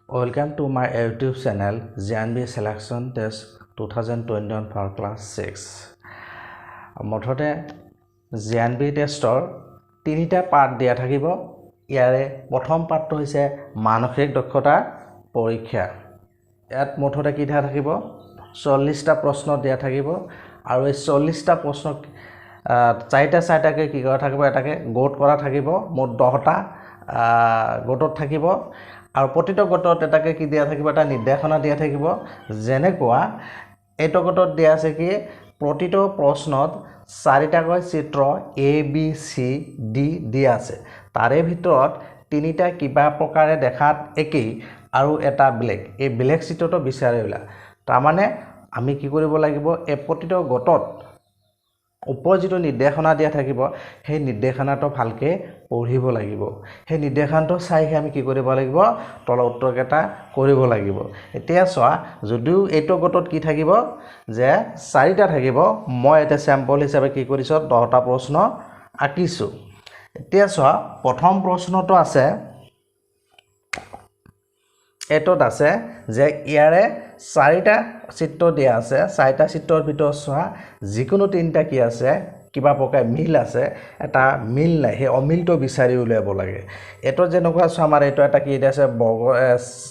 Welcome to my YouTube channel JNB Selection Test 2021 for Class 6. Mothode JNB টেষ্টৰ তিনিটা part দিয়া থাকিব। ইয়াৰে প্ৰথম পাৰ্টটো হৈছে মানসিক দক্ষতা পৰীক্ষা। ইয়াত মুঠতে কি দিয়া থাকিব 40টা প্ৰশ্ন দিয়া থাকিব আৰু এই 40টা প্ৰশ্ন চাৰিটাকে কি কৰা থাকিব এটাকে গোট কৰা থাকিব মোট 10টা গোটত থাকিব আৰু প্ৰতিটো গোটত এটাকে কি দিয়া থাকিব এটা নিৰ্দেশনা দিয়া থাকিব যেনেকুৱা এইটো গোটত দিয়া আছে কি প্ৰতিটো প্ৰশ্নত 4টাকৈ চিত্ৰ A B C D দিয়া আছে তাৰে ভিতৰত তিনিটা কিবা প্ৰকাৰে দেখাত একেই আৰু এটা ব্লেক এই ব্লেক চিত্ৰটো বিচাৰি উলা তাৰ মানে আমি কি কৰিব লাগিব এই প্ৰতিটো গোটত ওপৰ যেটো নিৰ্দেশনা দিয়া থাকিব সেই নিৰ্দেশনাটো ভালকে পঢ়িব লাগিব সেই নিৰ্দেশনাটো চাইহে আমি কি কৰিব লাগিব তল উত্তৰকেটা কৰিব লাগিব এতিয়া চোৱা যদিও এইটো গোটত কি থাকিব যে 4টা থাকিব মই এটা স্যাম্পল হিচাপে কি কৰিছো 10টা প্ৰশ্ন আঁকিছো এতিয়া চোৱা প্ৰথম প্ৰশ্নটো আছে এটোত আছে যে ইয়াৰে 4টা চিত্ৰ দিয়া আছে 4টা চিত্ৰৰ ভিতৰত চোৱা যিকোনো তিনটা কি আছে কিবা প্ৰকাৰ মিল আছে এটা মিল নাই হে অমিলটো বিচাৰি উলিয়াব লাগে এটো যেনেকুৱা চোৱা আমাৰ এটো এটা কি দিয়া আছে বৰ্গ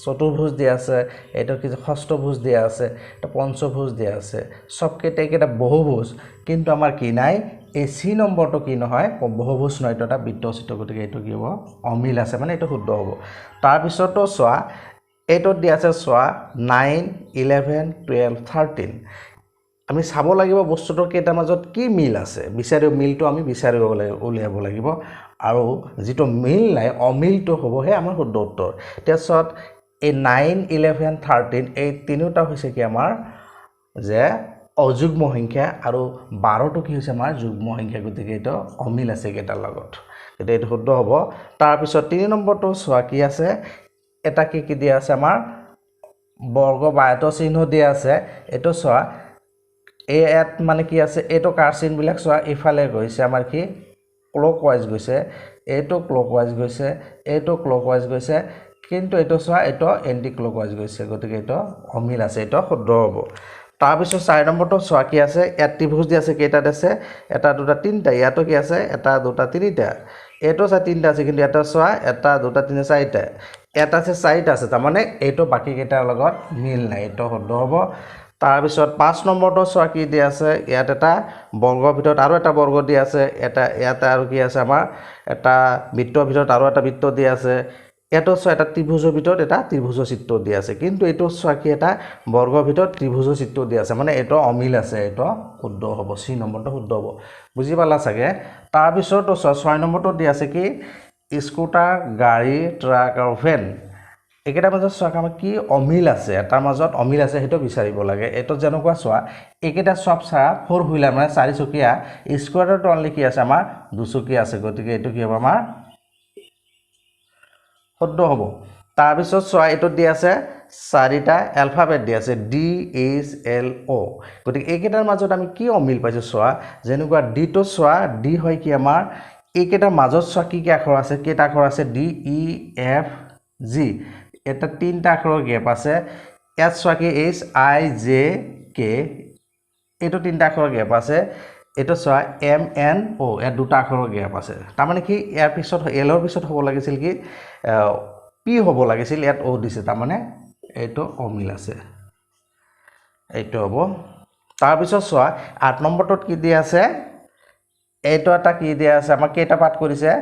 চতুৰ্ভুজ দিয়া আছে এটো কি ষষ্ঠভুজ দিয়া আছে এটা পঞ্চভুজ দিয়া আছে সবকেটা এটা বহুভুজ কিন্তু আমাৰ কি নাই এই সি নম্বৰটো কি নহয় বহুভুজ নহয় এটা এটা বৃত্ত চিত্ৰ গতিকে এটো কি হ'ব অমিল আছে মানে এটো শুদ্ধ হ'ব তাৰ পিছতো চোৱা এটোত দিয়া আছে চোৱা 9 11 12 13 আমি চাব লাগিব বস্তুটোৰ কেইটা মাজত কি মিল আছে বিচাৰি মিলটো আমি বিচাৰিব লাগিব উলিয়াব লাগিব আৰু যেটো মিল নাই অমিলটো হ'বহে আমাৰ শুদ্ধ উত্তৰ তেছত এই 9 11 13 এই তিনিটা হৈছে কি আমাৰ যে অযুগ্ম সংখ্যা আৰু 12টো কি হৈছে আমাৰ যুগ্ম সংখ্যা গতিকে এটা অমিল আছে কেটাৰ লগত এটা এটা শুদ্ধ হ'ব তাৰ পিছত 3 নম্বৰটো চোৱা কি আছে এটা কি দিয়া আছে আমাৰ বৰ্গ বায়ত চিহ্ন দিয়া আছে এটো চোৱা এত মানে কি আছে এটো কাৰ চিহ্ন বিলাক চোৱা ইফালে গৈছে আমাৰ কি ক্লকৱাইজ গৈছে এটো ক্লকৱাইজ গৈছে এটো ক্লকৱাইজ গৈছে কিন্তু এটো চোৱা এটো এন্টি ক্লকৱাইজ গৈছে গতিকে এটো অমিল আছে এটো শুদ্ধ হ'ব তাৰ পিছত 4 নম্বৰটো চোৱা কি আছে ইয়াত ত্ৰিভুজ দিয়া আছে কেইটা আছে এটা দুটা তিনটা ইয়াতো কি আছে এটা দুটা তিনিটা এটো চা তিনটা আছে কিন্তু এটা চোৱা এটা দুটা তিনটা চাৰিটা এটা আছে 4টা আছে তাৰ মানে এটো বাকি কেইটাৰ লগত মিল নাই এটো শুদ্ধ হ'ব তাৰ পিছত 5 নম্বৰটো চোৱা কি দিয়া আছে ইয়াত এটা বৰ্গৰ ভিতৰত আৰু এটা বৰ্গ দিয়া আছে এটা ইয়াতে আৰু কি আছে আমাৰ এটা বৃত্তৰ ভিতৰত আৰু এটা বৃত্ত দিয়া আছে এটো চোৱা এটা ত্ৰিভুজৰ ভিতৰত এটা ত্ৰিভুজৰ চিত্ৰ দিয়া আছে কিন্তু এটো চোৱা কি এটা বৰ্গৰ ভিতৰত ত্ৰিভুজৰ চিত্ৰ দিয়া আছে মানে এটো অমিল আছে এটো শুদ্ধ হ'ব সি নম্বৰটো শুদ্ধ হ'ব বুজি পালা চাগে তাৰ পিছতো চোৱা 6 নম্বৰটো দিয়া আছে কি স্কুটাৰ গাড়ী ট্ৰাক আৰু ভেন একেটা মাজত চোৱা আমাৰ কি অমিল আছে তাৰ মাজত অমিল আছে হেটো বিচাৰিব লাগে এটো যেনেকুৱা চোৱা একেটা সব চা ফৰ হুইলাৰ মানে 4 চকীয়া স্কুটাৰটো অনলি কি আছে আমাৰ 2 চকীয়া আছে গতিকে এটো কি হ'ব আমাৰ শুদ্ধ হ'ব তাৰ পিছত চোৱা এটো দিয়া আছে 4টা এলফাবেট দিয়া আছে D H L O গতিকে একেটাৰ মাজত আমি কি অমিল পাইছো চোৱা যেনেকুৱা D টো চোৱা D হয় কি আমাৰ একেটাৰ মাজত চোৱা কি আখৰ আছে কেটা আখৰ আছে D E F G এটা তিনটা আখৰৰ গ্যাপ আছে ইয়াত চোৱা কি H I J K এটো তিনটা আখৰৰ গ্যাপ আছে এটো চোৱা M N O এ দুটা আখৰৰ গ্যাপ আছে তাৰ মানে কি ইয়াৰ পিছত L ৰ পিছত হ'ব লাগিছিল কি P হ'ব লাগিছিল ইয়াত O দিছে তাৰ মানে এটো অমিল আছে এটো হ'ব তাৰ পিছত চোৱা 8 নম্বৰটোত কি দিয়া আছে এটো এটা কি দিয়া আছে আমাক কেইটা পাঠ কৰিছে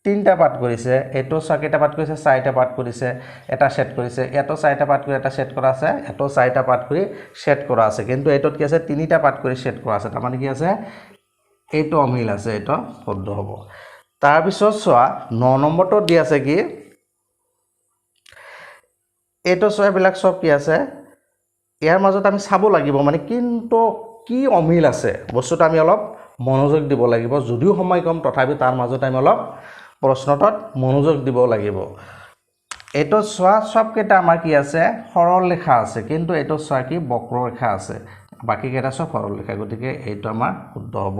3টা পাঠ কৰিছে এটো চোৱা কেইটা পাঠ কৰিছে 4টা পাঠ কৰিছে এটা সেট কৰিছে এটো 4টা পাঠ কৰি এটা সেট কৰা আছে এটো 4টা পাঠ কৰি সেট কৰা আছে কিন্তু এটোত কি আছে 3টা পাঠ কৰি সেট কৰা আছে তাৰ মানে কি আছে এটো অমিল আছে এটো শুদ্ধ হ'ব তাৰ পিছত চোৱা 9 নম্বৰটো দি আছে কি এটো চোৱা বিলাক সব কি আছে ইয়াৰ মাজত আমি চাব লাগিব মানে কিন্তু কি অমিল আছে বস্তুটো আমি অলপ মনোযোগ দিব লাগিব যদিও সময় কম তথাপি তাৰ মাজত আমি অলপ প্ৰশ্নটোত মনোযোগ দিব লাগিব এটো চোৱা সব কেটা আমাৰ কি আছে সৰল ৰেখা আছে কিন্তু এটো চোৱা কি বক্ৰৰেখা আছে বাকীকেইটা চব সৰলৰেখা গতিকে এইটো আমাৰ শুদ্ধ হ'ব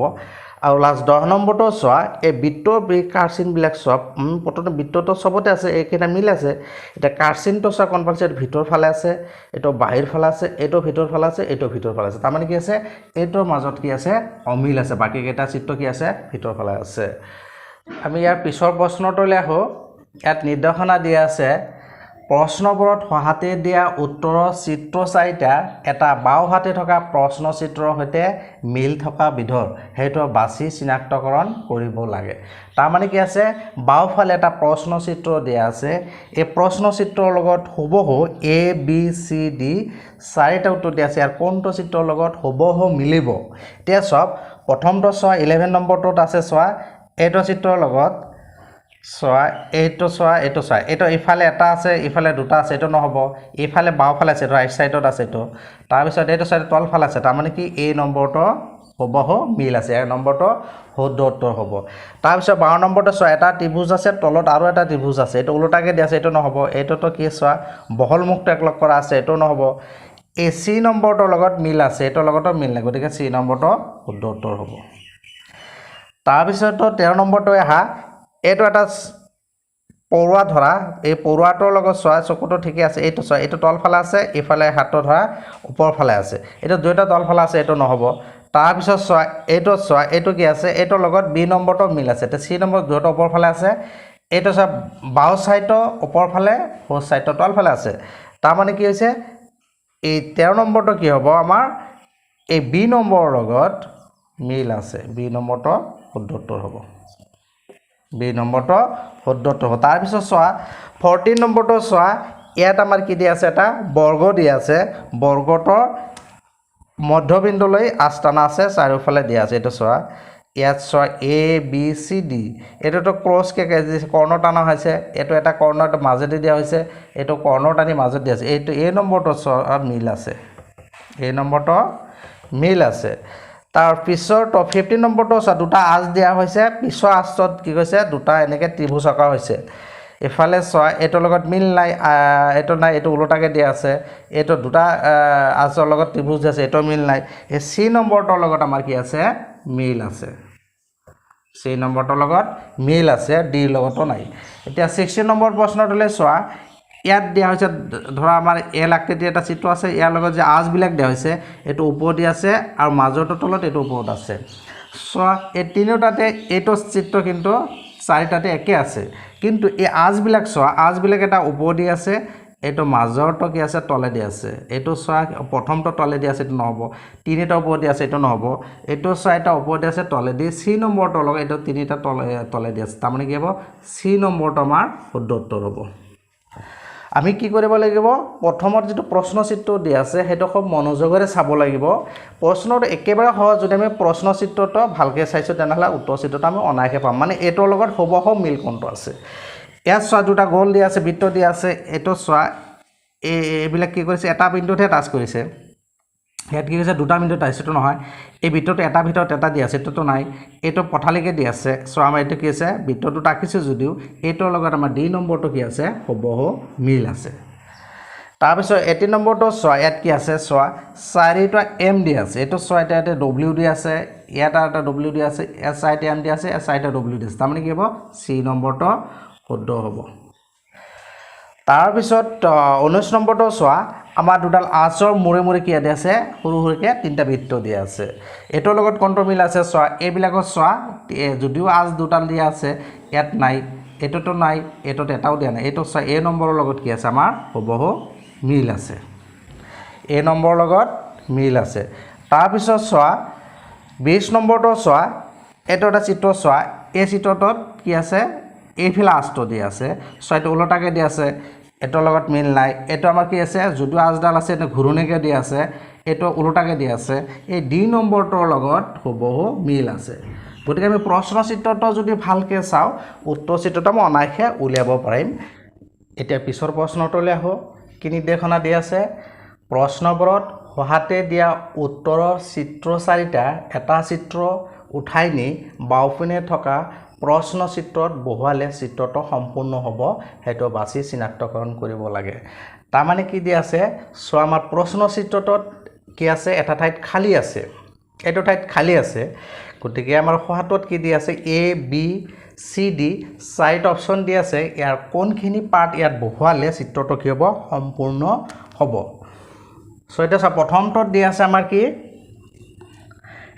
আৰু লাষ্ট 10 নম্বৰটো চোৱা এই বৃত্তৰ কাৰ্চিনবিলাক চব প্ৰথমতে বৃত্তটো চবতে আছে এইকেইটা মিল আছে এতিয়া কাৰ্চিনটো চোৱা কোনফালে আছে ভিতৰ ফালে আছে এইটো বাহিৰ ফালে আছে এইটো ভিতৰ ফালে আছে এইটো ভিতৰ ফালে আছে তাৰমানে কি আছে এইটোৰ মাজত কি আছে অমিল আছে বাকীকেইটা চিত্ৰ কি আছে ভিতৰ ফালে আছে আমি ইয়াৰ পিছৰ প্ৰশ্নটোলৈ আহোঁ ইয়াত নিৰ্দেশনা দিয়া আছে প্ৰশ্নবোৰত সহাতে দিয়া উত্তৰৰ চিত্ৰ চাৰিটা এটা বাওহাতে থকা প্ৰশ্ন চিত্ৰৰ সৈতে মিল থকা বিধৰ হেতু বাছি চিনাক্তকৰণ কৰিব লাগে তাৰ মানে কি আছে বাওফালে এটা প্ৰশ্ন চিত্ৰ দিয়া আছে এই প্ৰশ্ন চিত্ৰৰ লগত হুবহু এ বি সি ডি চাৰিটা উত্তৰ দিয়া আছে আৰু কোনটো চিত্ৰৰ লগত হুবহু মিলিব এতিয়া সব প্ৰথমটো চোৱা 11 নম্বৰটোত আছে চোৱা এইটো চিত্ৰৰ লগত চোৱা এইটো ইফালে এটা আছে ইফালে দুটা আছে এইটো নহব ইফালে বাওফালে আছে ৰাইট সাইডত আছে এইটো তাৰ পিছত এইটো সাইডত তলফালে আছে তাৰ মানে কি এই নম্বৰটো হবহু মিল আছে এই নম্বৰটো শুদ্ধ উত্তৰ হ'ব তাৰ পিছত 12 নম্বৰটো চোৱা এটা ত্ৰিভুজ আছে তলত আৰু এটা ত্ৰিভুজ আছে এইটো উল্টাকে দিয়া আছে এইটো নহব এইটোতো কি চোৱা বহল মুক্ত একলগ কৰা আছে এইটো নহব এই সি নম্বৰটোৰ লগত মিল আছে এইটোৰ লগতো মিল নাই গতিকে সি নম্বৰটো শুদ্ধ উত্তৰ হ'ব তাৰ পিছত 13 নম্বৰটো আহা এইটো এটা পৰুৱা ধৰা এই পৰুৱাটোৰ লগত চোৱা চকুটো ঠিকে আছে এইটো চোৱা এইটো তলফালে আছে ইফালে হাতটো ধৰা ওপৰ ফালে আছে এইটো দুইটা তলফালে আছে এইটো নহব তাৰ পিছত চোৱা এইটো কি আছে এইটোৰ লগত বি নম্বৰটো মিল আছে তে সি নম্বৰ দুইটা ওপৰ ফালে আছে এইটো চোৱা বাও সাইডৰ ওপৰ ফালে সো সাইডৰ তলফালে আছে তাৰ মানে কি হৈছে এই 13 নম্বৰটো কি হ'ব আমাৰ এই বি নম্বৰৰ লগত মিল আছে বি নম্বৰটো শুদ্ধ উত্তৰ হ'ব বি নম্বৰটো শুদ্ধ উত্তৰ হ'ব তাৰ পিছত চোৱা 14 নম্বৰটো চোৱা ইয়াত আমাৰ কি দিয়া আছে এটা বৰ্গ দিয়া আছে বৰ্গটোৰ মধ্যবিন্দুলৈ আস্তানা আছে চাৰিওফালে দিয়া আছে এইটো চোৱা ইয়াত চোৱা এ বি সি ডি এইটোতো ক্ৰছ কে কৰ্ণৰ টানা হৈছে এইটো এটা কৰ্ণৰ মাজেদি দিয়া হৈছে এইটো কৰ্ণৰ টানি মাজত দিয়া আছে এইটো এই নম্বৰটো চোৱা মিল আছে এই নম্বৰটো মিল আছে তাৰ পিছৰটো 15 নম্বৰটো চোৱা দুটা আঁচ দিয়া হৈছে পিছৰ আঁচত কি কৈছে দুটা এনেকৈ ত্ৰিভুজ আঁকা হৈছে এফালে চোৱা এইটোৰ লগত মিল নাই এইটো নাই এইটো উল্টাকে দিয়া আছে এইটো দুটা আঁচৰ লগত ত্ৰিভুজ আছে এইটো মিল নাই এই সি নম্বৰটোৰ লগত আমাৰ কি আছে মিল আছে সি নম্বৰটোৰ লগত মিল আছে ডিৰ লগতো নাই এতিয়া 16 নম্বৰ প্ৰশ্নটোলৈ চোৱা ইয়াত দিয়া হৈছে ধৰা আমাৰ এল আকৃতি এটা চিত্ৰ আছে ইয়াৰ লগত যে আঁচবিলাক দিয়া হৈছে এইটো ওপৰতে আছে আৰু মাজৰটো তলত এইটো ওপৰত আছে চোৱা এই তিনিটাতে এইটো চিত্ৰ কিন্তু চাৰিটাতে একে আছে কিন্তু এই আঁচবিলাক চোৱা আঁচবিলাক এটা ওপৰতে আছে এইটো মাজৰটো কি আছে তলেদি আছে এইটো চোৱা প্ৰথমটো তলেদি আছে এইটো নহব তিনিটা ওপৰতে আছে এইটো নহব এইটো চাৰিটা ওপৰতে আছে তলেদি সি নম্বৰটো লগত এইটো তিনিটা তলেদি আছে তাৰ মানে কি হ'ব সি নম্বৰটো আমাৰ শুদ্ধ উত্তৰ হ'ব আমি কি কৰিব লাগিব প্ৰথমত যেটো প্ৰশ্ন চিত্ৰ দিয়া আছে হেটো খুব মনোযোগৰে চাব লাগিব প্ৰশ্নটো একেবাৰে সহজ যদি আমি প্ৰশ্ন চিত্ৰটো ভালকে চাইছো তেনেহলে উত্তৰ চিত্ৰটো আমি অনাইকে পাম মানে এটোৰ লগত হবহ মিল কোনটো আছে ইয়াত চোৱা দুটা গোল দিয়া আছে বৃত্ত দিয়া আছে এটো চোৱা এইবিলাক কি কৰিছে এটা বিন্দুতে টাচ কৰিছে ইয়াত কি হৈছে দুটা বিন্দু টাচ এটো নহয় এই বৃত্তটো এটা ভিতৰত এটা দিয়া আছে এটোটো নাই এটো পঠালিকে দিয়া আছে চোৱা আমাৰ এটো কি আছে বৃত্তটো টাকিছে যদিও এটোৰ লগত আমাৰ ডি নম্বৰটো কি আছে হবহ মিল আছে তাৰ পিছত 18 নম্বৰটো চোৱা ইয়াত কি আছে চোৱা চাৰিটা এম দিয়া আছে এটো চোৱা এটা ডব্লিউ দিয়া আছে ইয়াত এটা ডব্লিউ দিয়া আছে এস চাৰিটা এম দিয়া আছে এস চাৰিটা ডব্লিউ দিয়া আছে তাৰ মানে কি হ'ব সি নম্বৰটো শুদ্ধ হ'ব তাৰ পিছত 19 নম্বৰটো চোৱা আমাৰ দুডাল আঁচৰ মুৰে মুৰে কি দিয়া আছে সৰু সৰুকে তিনটা বৃত্ত দিয়া আছে এটোৰ লগত কোনটো মিল আছে চোৱা এইবিলাকত চোৱা যদিও আঁচ দুডাল দিয়া আছে ইয়াত নাই এটোটো নাই এটোত এটাও দিয়া নাই এটো চোৱা এ নম্বৰৰ লগত কি আছে আমাৰ হবহ মিল আছে এ নম্বৰৰ লগত মিল আছে তাৰ পিছত চোৱা 20 নম্বৰটো চোৱা এটো এটা চিত্ৰ চোৱা এই চিত্ৰটোত কি আছে এইফালে আঁচটো দিয়া আছে ছয়টো উল্টাকে দিয়া আছে এটোৰ লগত মিল নাই এটো আমাৰ কি আছে যদিও আঁচডাল আছে এটা ঘূৰণীকে দিয়া আছে এটো উল্টাকে দিয়া আছে এই ডি নম্বৰটোৰ লগত হবহ মিল আছে গতিকে আমি প্ৰশ্ন চিত্ৰটো যদি ভালকে চাও উত্তৰ চিত্ৰটো আমি অনাইকে উলিয়াব পাৰিম এতিয়া পিছৰ প্ৰশ্নটোলৈ আহো কি নিৰ্দেশনা দিয়া আছে প্ৰশ্নবোৰত সহাতে দিয়া উত্তৰৰ চিত্ৰ চাৰিটা এটা চিত্ৰ উঠাই নি বাওপিনে থকা প্ৰশ্ন চিত্ৰত বহুৱালে চিত্ৰটো সম্পূৰ্ণ হ'ব হেতু বাছি চিনাক্তকৰণ কৰিব লাগে তাৰ মানে কি দিয়া আছে সো আমাৰ প্ৰশ্ন চিত্ৰটোত কি আছে এটা ঠাইত খালী আছে এইটো ঠাইত খালী আছে গতিকে আমাৰ সহাটোত কি দি আছে এ বি চি ডি চাৰিটা অপশ্যন দি আছে ইয়াৰ কোনখিনি পাৰ্ট ইয়াত বহুৱালে চিত্ৰটো কি হ'ব সম্পূৰ্ণ হ'ব সো এটা প্ৰথমটোত দি আছে আমাৰ কি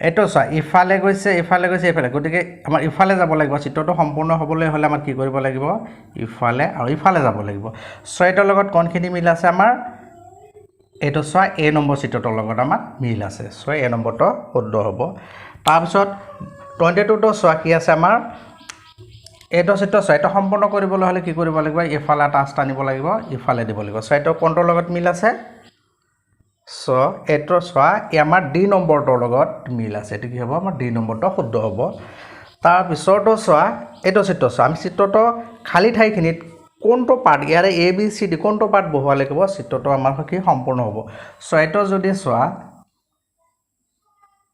এটো ইফালে গৈছে ইফালে গতিকে আমাৰ ইফালে যাব লাগিব চিত্ৰটো সম্পূৰ্ণ হ'বলৈ হ'লে আমাৰ কি কৰিব লাগিব ইফালে আৰু ইফালে যাব লাগিব সো এটাৰ লগত কোনখিনি মিল আছে আমাৰ এটো এ নম্বৰ চিত্ৰটোৰ লগত আমাৰ মিল আছে সো এ নম্বৰটো শুদ্ধ হ'ব তাৰপিছত 22 টো কি আছে আমাৰ এইটো চিত্ৰ এটা সম্পূৰ্ণ কৰিবলৈ হ'লে কি কৰিব লাগিব ইফালে টাচ টানিব লাগিব ইফালে দিব লাগিব সো এইটো কোনটোৰ লগত মিল আছে সো এইটো আমাৰ ডি নম্বৰটোৰ লগত মিল আছে এটো কি হ'ব আমাৰ ডি নম্বৰটো শুদ্ধ হ'ব তাৰ পিছৰটো এইটো চিত্ৰ আমি চিত্ৰটো খালী ঠাইখিনিত কোনটো পাৰ্ট ইয়াৰে এ বি চি ডি কোনটো পাৰ্ট বহুৱালে ক'ব চিত্ৰটো আমাৰ কি সম্পূৰ্ণ হ'ব সো এইটো যদি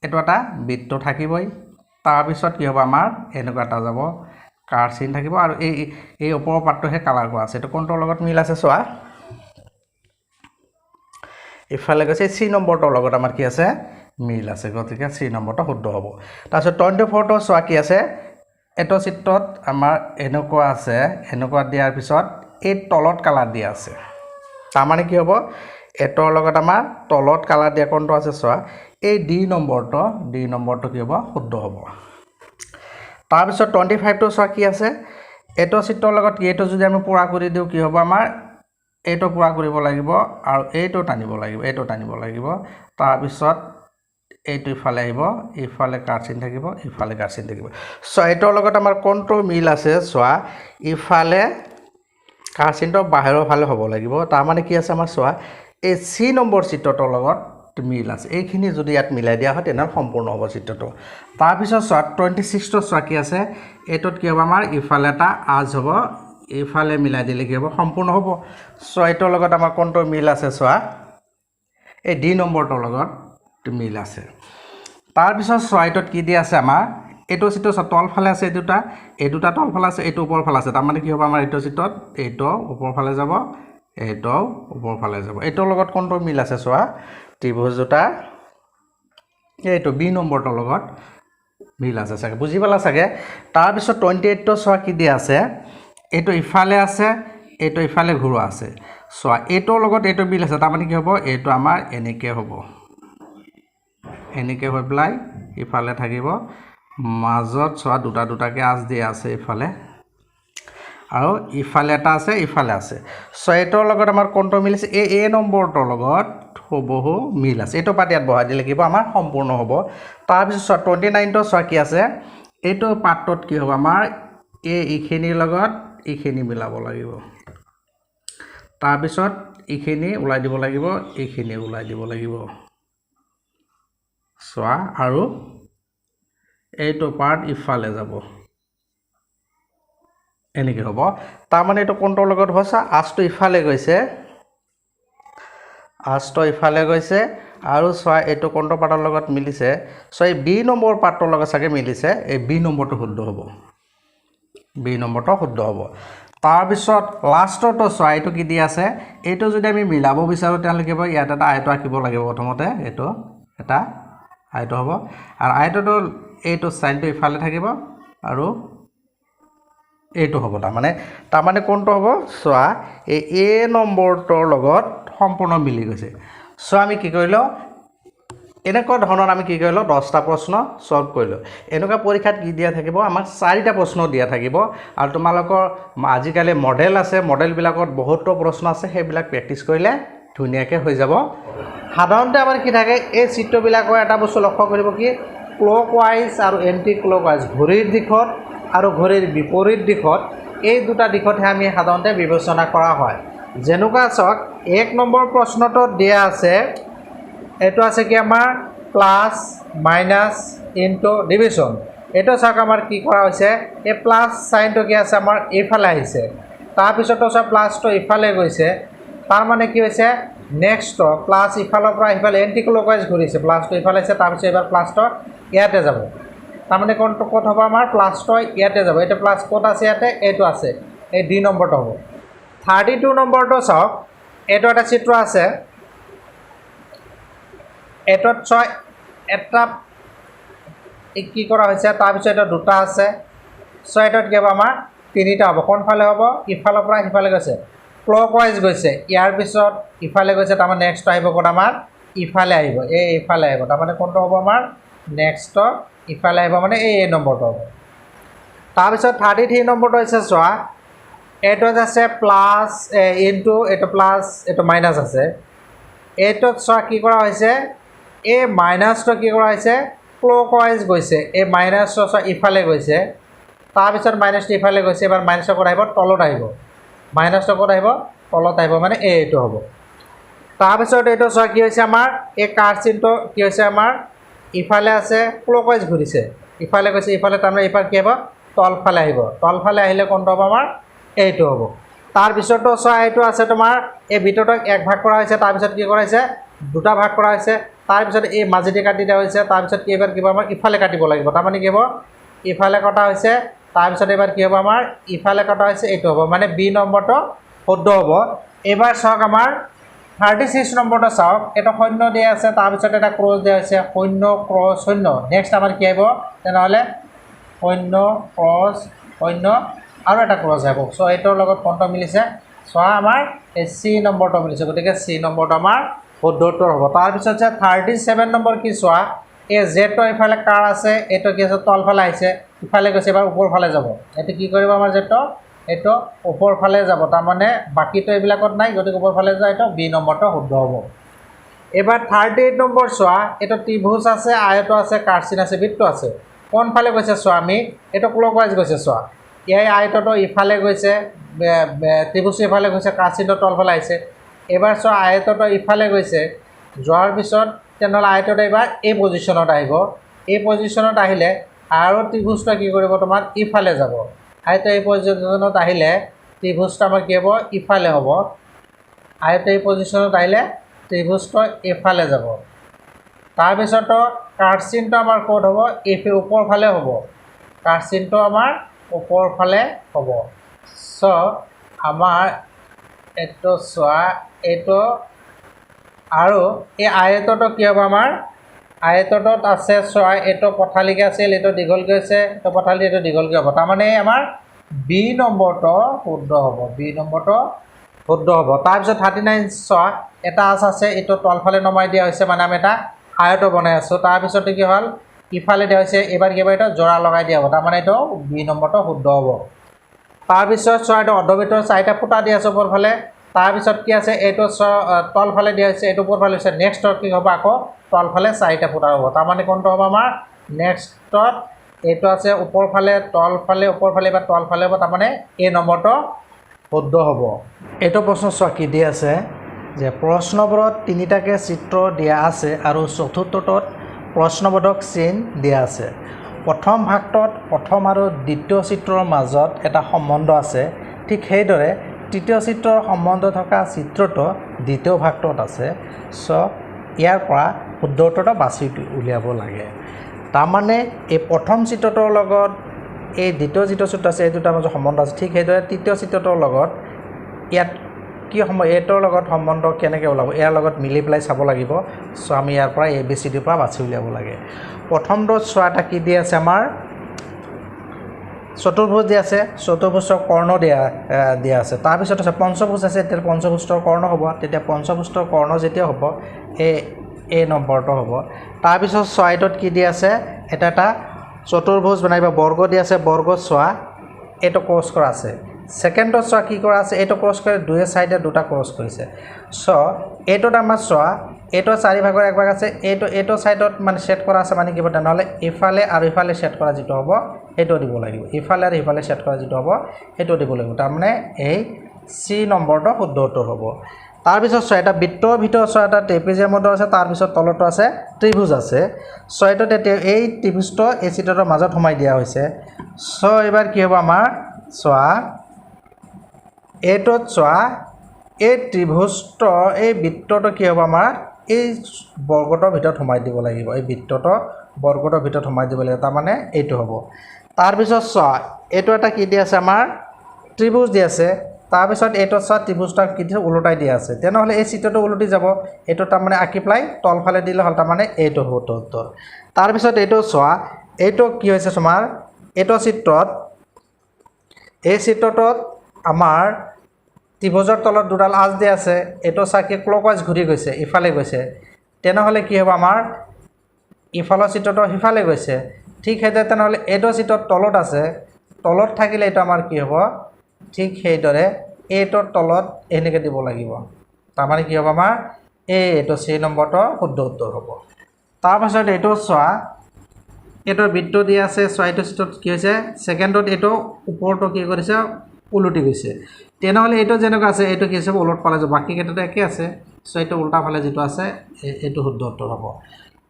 এইটো এটা বৃত্ত থাকিবই তাৰ পিছত কি হ'ব আমাৰ এনেকুৱা এটা যাব কাৰ চিন থাকিব আৰু এই ওপৰৰ পাৰ্টটোহে কালাৰ কৰা আছে এইটো কোনটোৰ লগত মিল আছে ইফালে গৈছে সি নম্বৰটোৰ লগত আমাৰ কি আছে মিল আছে গতিকে সি নম্বৰটো শুদ্ধ হ'ব তাৰপিছত 24 টো কি আছে এটো চিত্ৰত আমাৰ এনেকুৱা আছে এনেকুৱা দিয়াৰ পিছত এই তলত কালাৰ দিয়া আছে তাৰ মানে কি হ'ব এটোৰ লগত আমাৰ তলত কালাৰ দিয়া কোনটো আছে এই ডি নম্বৰটো কি হ'ব শুদ্ধ হ'ব তাৰপিছত 25 টো কি আছে এটো চিত্ৰৰ লগত কি এইটো যদি আমি পুৰা কৰি দিওঁ কি হ'ব আমাৰ এইটো পুৰা কৰিব লাগিব আৰু এইটো টানিব লাগিব তাৰপিছত এইটো ইফালে আহিব ইফালে কাৰ্চিন থাকিব ইফালে কাৰ্চিন থাকিব সো এইটোৰ লগত আমাৰ কোনটো মিল আছে ইফালে কাৰ্চিনটো বাহিৰৰ ফালে হ'ব লাগিব তাৰ মানে কি আছে আমাৰ এই সি নম্বৰ চিত্ৰটোৰ লগত মিল আছে এইখিনি যদি ইয়াত মিলাই দিয়া হয় তেনে সম্পূৰ্ণ হ'ব চিত্ৰটো তাৰপিছত 26 টো কি আছে এইটোত কি হ'ব আমাৰ ইফালে এটা আজ হ'ব ইফালে মিলাই দিলে কি হ'ব সম্পূৰ্ণ হ'ব সো এইটোৰ লগত আমাৰ কোনটো মিল আছে এই ডি নম্বৰটোৰ লগত মিল আছে তাৰপিছত এইটোত কি দি আছে আমাৰ এইটো চিত্ৰ তলফালে আছে এই দুটা তলফালে আছে এইটো ওপৰফালে আছে তাৰ মানে কি হ'ব আমাৰ এইটো চিত্ৰত এইটো ওপৰফালে যাব এইটো ওপৰফালে যাব এইটোৰ লগত কোনটো মিল আছে ত্ৰিভুজ দুটা এইটো বি নম্বৰটোৰ লগত মিল আছে চাগে বুজি পালা চাগে তাৰপিছত 28 টো কি দি আছে এইটো ইফালে আছে এইটো ইফালে ঘূৰোৱা আছে এইটোৰ লগত এইটো মিল আছে তাৰ মানে কি হ'ব এইটো আমাৰ এনেকৈ হ'ব এনেকৈ হৈ পেলাই ইফালে থাকিব মাজত দুটাকে আজ দিয়া আছে ইফালে আৰু ইফালে এটা আছে ইফালে আছে এইটোৰ লগত আমাৰ কোনটো মিল আছে এ নম্বৰটোৰ লগত হুবহু মিল আছে এইটো পাৰ্ট ইয়াত বহাই দিলে কি হ'ব আমাৰ সম্পূৰ্ণ হ'ব তাৰপিছত 29 টো কি আছে এইটো পাৰ্টত কি হ'ব আমাৰ এইখিনিৰ লগত এইখিনি মিলাব লাগিব তাৰপিছত এইখিনি ওলাই দিব লাগিব এইখিনি ওলাই দিব লাগিব আৰু এইটো পাৰ্ট ইফালে যাব এনেকৈ হ'ব তাৰ মানে এইটো কোনটোৰ লগত হৈছে আজটো ইফালে গৈছে আৰু এইটো কোনটো পাৰ্টৰ লগত মিলিছে এই বি নম্বৰ পাৰ্টৰ লগত চাগে মিলিছে এই বি নম্বৰটো শুদ্ধ হ'ব তাৰপিছত লাষ্টটো এইটো কি দি আছে এইটো যদি আমি মিলাব বিচাৰোঁ তেতিয়াহ'লে কি হ'ব ইয়াত এটা আয়ত আঁকিব লাগিব প্ৰথমতে এইটো এটা আয়ত হ'ব আৰু আয়তটো এইটো চাইনটো ইফালে থাকিব আৰু এইটো হ'ব তাৰমানে কোনটো হ'ব এই এ নম্বৰটোৰ লগত সম্পূৰ্ণ মিলি গৈছে আমি কি কৰিলোঁ এনেকুৱা ধৰণৰ আমি কি কৰিলোঁ 10টা প্ৰশ্ন সলভ কৰিলোঁ এনেকুৱা পৰীক্ষাত কি দিয়া থাকিব আমাক 4টা প্ৰশ্ন দিয়া থাকিব আৰু তোমালোকৰ আজিকালি মডেল আছে মডেলবিলাকত বহুতো প্ৰশ্ন আছে সেইবিলাক প্ৰেক্টিছ কৰিলে ধুনীয়াকৈ হৈ যাব সাধাৰণতে আমাৰ কি থাকে এই চিত্ৰবিলাকৰ এটা বস্তু লক্ষ্য কৰিব কি ক্লকৱাইজ আৰু এণ্টি ক্লকৱাইজ ঘড়ীৰ দিশত আৰু ঘড়ীৰ বিপৰীত দিশত এই দুটা দিশতহে আমি সাধাৰণতে বিবেচনা কৰা হয় যেনেকুৱা চাওক 1 নম্বৰ প্ৰশ্নটোত দিয়া আছে এইটো আছে কি আমাৰ প্লাছ মাইনাছ ইনটু ডিভিজন এইটো চাওক আমাৰ কি কৰা হৈছে এই প্লাছ চাইনটো কি আছে আমাৰ এইফালে আহিছে তাৰপিছতো চাওক প্লাছটো ইফালে গৈছে তাৰ মানে কি হৈছে নেক্সট প্লাছ ইফালৰ পৰা ইফালে এণ্টি ক্লকৱাইজ ঘূৰিছে প্লাছটো ইফালে আছে তাৰপিছত এবাৰ প্লাছটো ইয়াতে যাব তাৰমানে কোনটো ক'ত হ'ব আমাৰ প্লাছটো ইয়াতে যাব এইটো প্লাছ ক'ত আছে ইয়াতে এইটো আছে এই ডি নম্বৰটো হ'ব 32 নম্বৰটো চাওক এইটো এটা চিত্ৰ আছে এইটোত ছয় এটা কি কৰা হৈছে তাৰপিছত এটা দুটা আছে ছয়টোত কি হ'ব আমাৰ তিনিটা হ'ব কোনফালে হ'ব ইফালৰ পৰা সিফালে গৈছে ক্লকৱাইজ গৈছে ইয়াৰ পিছত ইফালে গৈছে তাৰমানে নেক্সট আহিব ক'ত আমাৰ ইফালে আহিব ইফালে আহিব তাৰমানে কোনটো হ'ব আমাৰ নেক্সট ইফালে আহিব মানে এই নম্বৰটো হ'ব তাৰপিছত 33 নম্বৰটো হৈছে চোৱা এইটোত আছে প্লাছ ইনটু এইটো প্লাছ এইটো মাইনাছ আছে এইটোত চোৱা কি কৰা হৈছে এই মাইনাছটো কি কৰা হৈছে ক্লকৱাইজ গৈছে এই মাইনাছটো চোৱা ইফালে গৈছে তাৰপিছত মাইনাছটো ইফালে গৈছে এবাৰ মাইনাছটো ক'ত আহিব তলত আহিব মাইনাছটো ক'ত আহিব তলত আহিব মানে এইটো হ'ব তাৰপিছত এইটো চোৱা কি হৈছে আমাৰ এই কাৰ চিনটো কি হৈছে আমাৰ ইফালে আছে ক্লকৱাইজ ঘূৰিছে ইফালে গৈছে ইফালে তাৰমানে ইফালে কি হ'ব তলফালে আহিব তলফালে আহিলে কোনটো হ'ব আমাৰ এইটো হ'ব তাৰপিছতো চোৱা এইটো আছে তোমাৰ এই ভিতৰটোক এক ভাগ কৰা হৈছে তাৰপিছত কি কৰা হৈছে দুটা ভাগ কৰা হৈছে তাৰপিছত এই মাজেদি কাটি দিয়া হৈছে তাৰপিছত কি এবাৰ কিবা আমাৰ ইফালে কাটিব লাগিব তাৰমানে কি হ'ব ইফালে কটা হৈছে তাৰপিছত এবাৰ কি হ'ব আমাৰ ইফালে কটা হৈছে এইটো হ'ব মানে বি নম্বৰটো শুদ্ধ হ'ব এবাৰ চাওক আমাৰ 36 নম্বৰটো চাওক এটা শূন্য দিয়া আছে তাৰপিছত এটা ক্ৰছ দিয়া হৈছে শূন্য ক্ৰছ শূন্য নেক্সট আমাৰ কি আহিব তেনেহ'লে শূন্য ক্ৰছ শূন্য আৰু এটা ক্ৰছ আহিব চ' এইটোৰ লগত কোনটো মিলিছে চোৱা আমাৰ এই চি নম্বৰটো মিলিছে গতিকে চি নম্বৰটো আমাৰ শুদ্ধটোৰ হ'ব তাৰপিছত যে 37 নম্বৰ কি চোৱা এই জেডটো ইফালে কাৰ আছে এইটো কি আছে তলফালে আহিছে ইফালে গৈছে এবাৰ ওপৰ ফালে যাব এইটো কি কৰিব আমাৰ জেডটো এইটো ওপৰ ফালে যাব তাৰমানে বাকীটো এইবিলাকত নাই গতিকে ওপৰ ফালে যায় এইটো বি নম্বৰটো শুদ্ধ হ'ব এবাৰ 38 নম্বৰ চোৱা এইটো ত্ৰিভুজ আছে আয়ত আছে কাৰ্চিন আছে বৃত্ত আছে কোনফালে গৈছে চোৱা আমি এইটো ক্লকৱাইজ গৈছে চোৱা এই আয়তটো ইফালে গৈছে ত্ৰিভুজ ইফালে গৈছে কাৰ্চিনটো তলফালে আহিছে এবাৰ চোৱা আয়তটো ইফালে গৈছে যোৱাৰ পিছত তেনেহ'লে আয়তটো এবাৰ এই পজিশ্যনত আহিব এই পজিশ্যনত আহিলে আৰু ত্ৰিভুজটো কি কৰিব তোমাৰ ইফালে যাব আয়ত এই পজিশ্যনত আহিলে ত্ৰিভুজটো আমাৰ কি হ'ব ইফালে হ'ব আয়ত এই পজিশ্যনত আহিলে ত্ৰিভুজটো ইফালে যাব তাৰপিছতো কাৰ্চিনটো আমাৰ ক'ত হ'ব ওপৰ ফালে হ'ব কাৰ্চিনটো আমাৰ ওপৰ ফালে হ'ব চ' আমাৰ এইটো চোৱা এইটো আৰু এই আয়তটো কি হ'ব আমাৰ আয়তটোত আছে চোৱা এইটো পথালিকৈ আছিল এইটো দীঘলকৈ আছে এইটো পথালি এইটো দীঘলকৈ হ'ব তাৰমানে আমাৰ বি নম্বৰটো শুদ্ধ হ'ব বি নম্বৰটো শুদ্ধ হ'ব তাৰপিছত 39 চোৱা এটা আছে এইটো তলফালে নমাই দিয়া হৈছে মানে আমি এটা আয়ত বনাই আছোঁ তাৰপিছতে কি হ'ল ইফালে দিয়া হৈছে এইবাৰ কিবা এটা জোৰা লগাই দিয়া হ'ব তাৰমানে এইটো বি নম্বৰটো শুদ্ধ হ'ব তাৰপিছত চোৱা এইটো অৰ্ধবৃত্তৰ চাৰিটা ফুটা দিয়া আছে ওপৰফালে তাৰপিছত কি আছে এইটো তলফালে দিয়া হৈছে এইটো ওপৰফালে হৈছে নেক্সটত কি হ'ব আকৌ তলফালে চাৰিটা ফুটা হ'ব তাৰমানে কোনটো হ'ব আমাৰ নেক্সটত এইটো আছে ওপৰফালে তলফালে ওপৰফালে বা তলফালে হ'ব তাৰমানে এই নম্বৰটো শুদ্ধ হ'ব এইটো প্ৰশ্ন চোৱা কি দিয়া আছে যে প্ৰশ্নবোৰত তিনিটাকৈ চিত্ৰ দিয়া আছে আৰু চতুৰ্থটোত প্ৰশ্নবোধক চিন দিয়া আছে প্ৰথম ভাগটোত প্ৰথম আৰু দ্বিতীয় চিত্ৰৰ মাজত এটা সম্বন্ধ আছে ঠিক সেইদৰে তৃতীয় চিত্ৰৰ সম্বন্ধ থকা চিত্ৰটো দ্বিতীয় ভাগটোত আছে চ' ইয়াৰ পৰা শুদ্ধ উত্তৰটো বাছি উলিয়াব লাগে তাৰমানে এই প্ৰথম চিত্ৰটোৰ লগত এই দ্বিতীয় যিটো চিত্ৰ আছে এই দুটাৰ মাজত সম্বন্ধ আছে ঠিক সেইদৰে তৃতীয় চিত্ৰটোৰ লগত ইয়াত কি এইটোৰ লগত সম্বন্ধ কেনেকৈ ওলাব ইয়াৰ লগত মিলি পেলাই চাব লাগিব চ' আমি ইয়াৰ পৰা ABCDৰ পৰা বাছি উলিয়াব লাগে প্ৰথমটো চোৱা এটা কি দিয়া আছে আমাৰ চতুৰ্ভুজ দিয়া আছে চতুৰ্ভুজৰ কৰ্ণ দিয়া আছে তাৰপিছত আছে পঞ্চভুজ আছে তেতিয়া পঞ্চভুজৰ কৰ্ণ হ'ব তেতিয়া পঞ্চভুজৰ কৰ্ণ যেতিয়া হ'ব এই নম্বৰটো হ'ব তাৰপিছত ছয়টোত কি দিয়া আছে এটা চতুৰ্ভুজ বনাই বা বৰ্গ দিয়া আছে বৰ্গ চোৱা এইটো ক্ৰছ কৰা আছে ছেকেণ্ডত চোৱা কি কৰা আছে এইটো ক্ৰছ কৰি দুয়ে চাইডে দুটা ক্ৰছ কৰিছে চ' এইটোত আমাৰ চোৱা এইটো চাৰি ভাগৰ এক ভাগ আছে এইটো চাইডত মানে ছেট কৰা আছে মানে কি হ'ব তেনেহ'লে ইফালে আৰু ইফালে ছেট কৰা যিটো হ'ব সেইটো দিব লাগিব ইফালে আৰু ইফালে ছেট কৰা যিটো হ'ব সেইটো দিব লাগিব তাৰমানে এই চি নম্বৰটো শুদ্ধ উত্তৰ হ'ব তাৰপিছত চোৱা এটা বৃত্তৰ ভিতৰত চোৱা এটা ট্ৰেপিজিয়ামটো আছে তাৰপিছত তলতো আছে ত্ৰিভুজ আছে চ' এইটো এই ত্ৰিভুজটো এই চিত্ৰটোৰ মাজত সোমাই দিয়া হৈছে চ' এইবাৰ কি হ'ব আমাৰ চোৱা এইটোত চোৱা এই ত্ৰিভুজটো এই বৃত্তটো কি হ'ব আমাৰ এই বৰ্গটোৰ ভিতৰত সোমাই দিব লাগিব এই বৃত্তটো বৰ্গটোৰ ভিতৰত সোমাই দিব লাগিব তাৰমানে এইটো হ'ব তাৰপিছত চোৱা এইটো এটা কি দিয়া আছে আমাৰ ত্ৰিভুজ দিয়া আছে তাৰপিছত এইটো চোৱা ত্ৰিভুজটো কি দিছে ওলোটাই দিয়া আছে তেনেহ'লে এই চিত্ৰটো ওলটি যাব এইটো তাৰমানে আঁকি পেলাই তলফালে দিলে হ'ল তাৰমানে এইটো হ'ব উত্তৰ তাৰপিছত এইটো চোৱা এইটো কি হৈছে তোমাৰ এইটো চিত্ৰত এই চিত্ৰটোত আমাৰ ত্ৰিভুজৰ তলত দুডাল আঁচ দিয়া আছে এইটো চাকি ক্লকৱাইজ ঘূৰি গৈছে ইফালে গৈছে তেনেহ'লে কি হ'ব আমাৰ ইফালৰ চিত্ৰটো সিফালে গৈছে ঠিক সেইদৰে তেনেহ'লে এইটো চিত্ৰত তলত আছে তলত থাকিলে এইটো আমাৰ কি হ'ব ঠিক সেইদৰে এইটোৰ তলত এনেকৈ দিব লাগিব তাৰমানে কি হ'ব আমাৰ এইটো চি নম্বৰটো শুদ্ধ উত্তৰ হ'ব তাৰপাছত এইটো চোৱা এইটো বৃত্ত দিয়া আছে চোৱা এইটো চিত্ৰত কি হৈছে ছেকেণ্ডত এইটো ওপৰটো কি কৰিছে উলটি গৈছে তেনেহ'লে এইটো যেনেকুৱা আছে এইটো কি হৈছে ওলট ফালে যাব বাকীকেইটাতো একে আছে চ' এইটো উল্টা ফালে যিটো আছে এইটো শুদ্ধ উত্তৰ হ'ব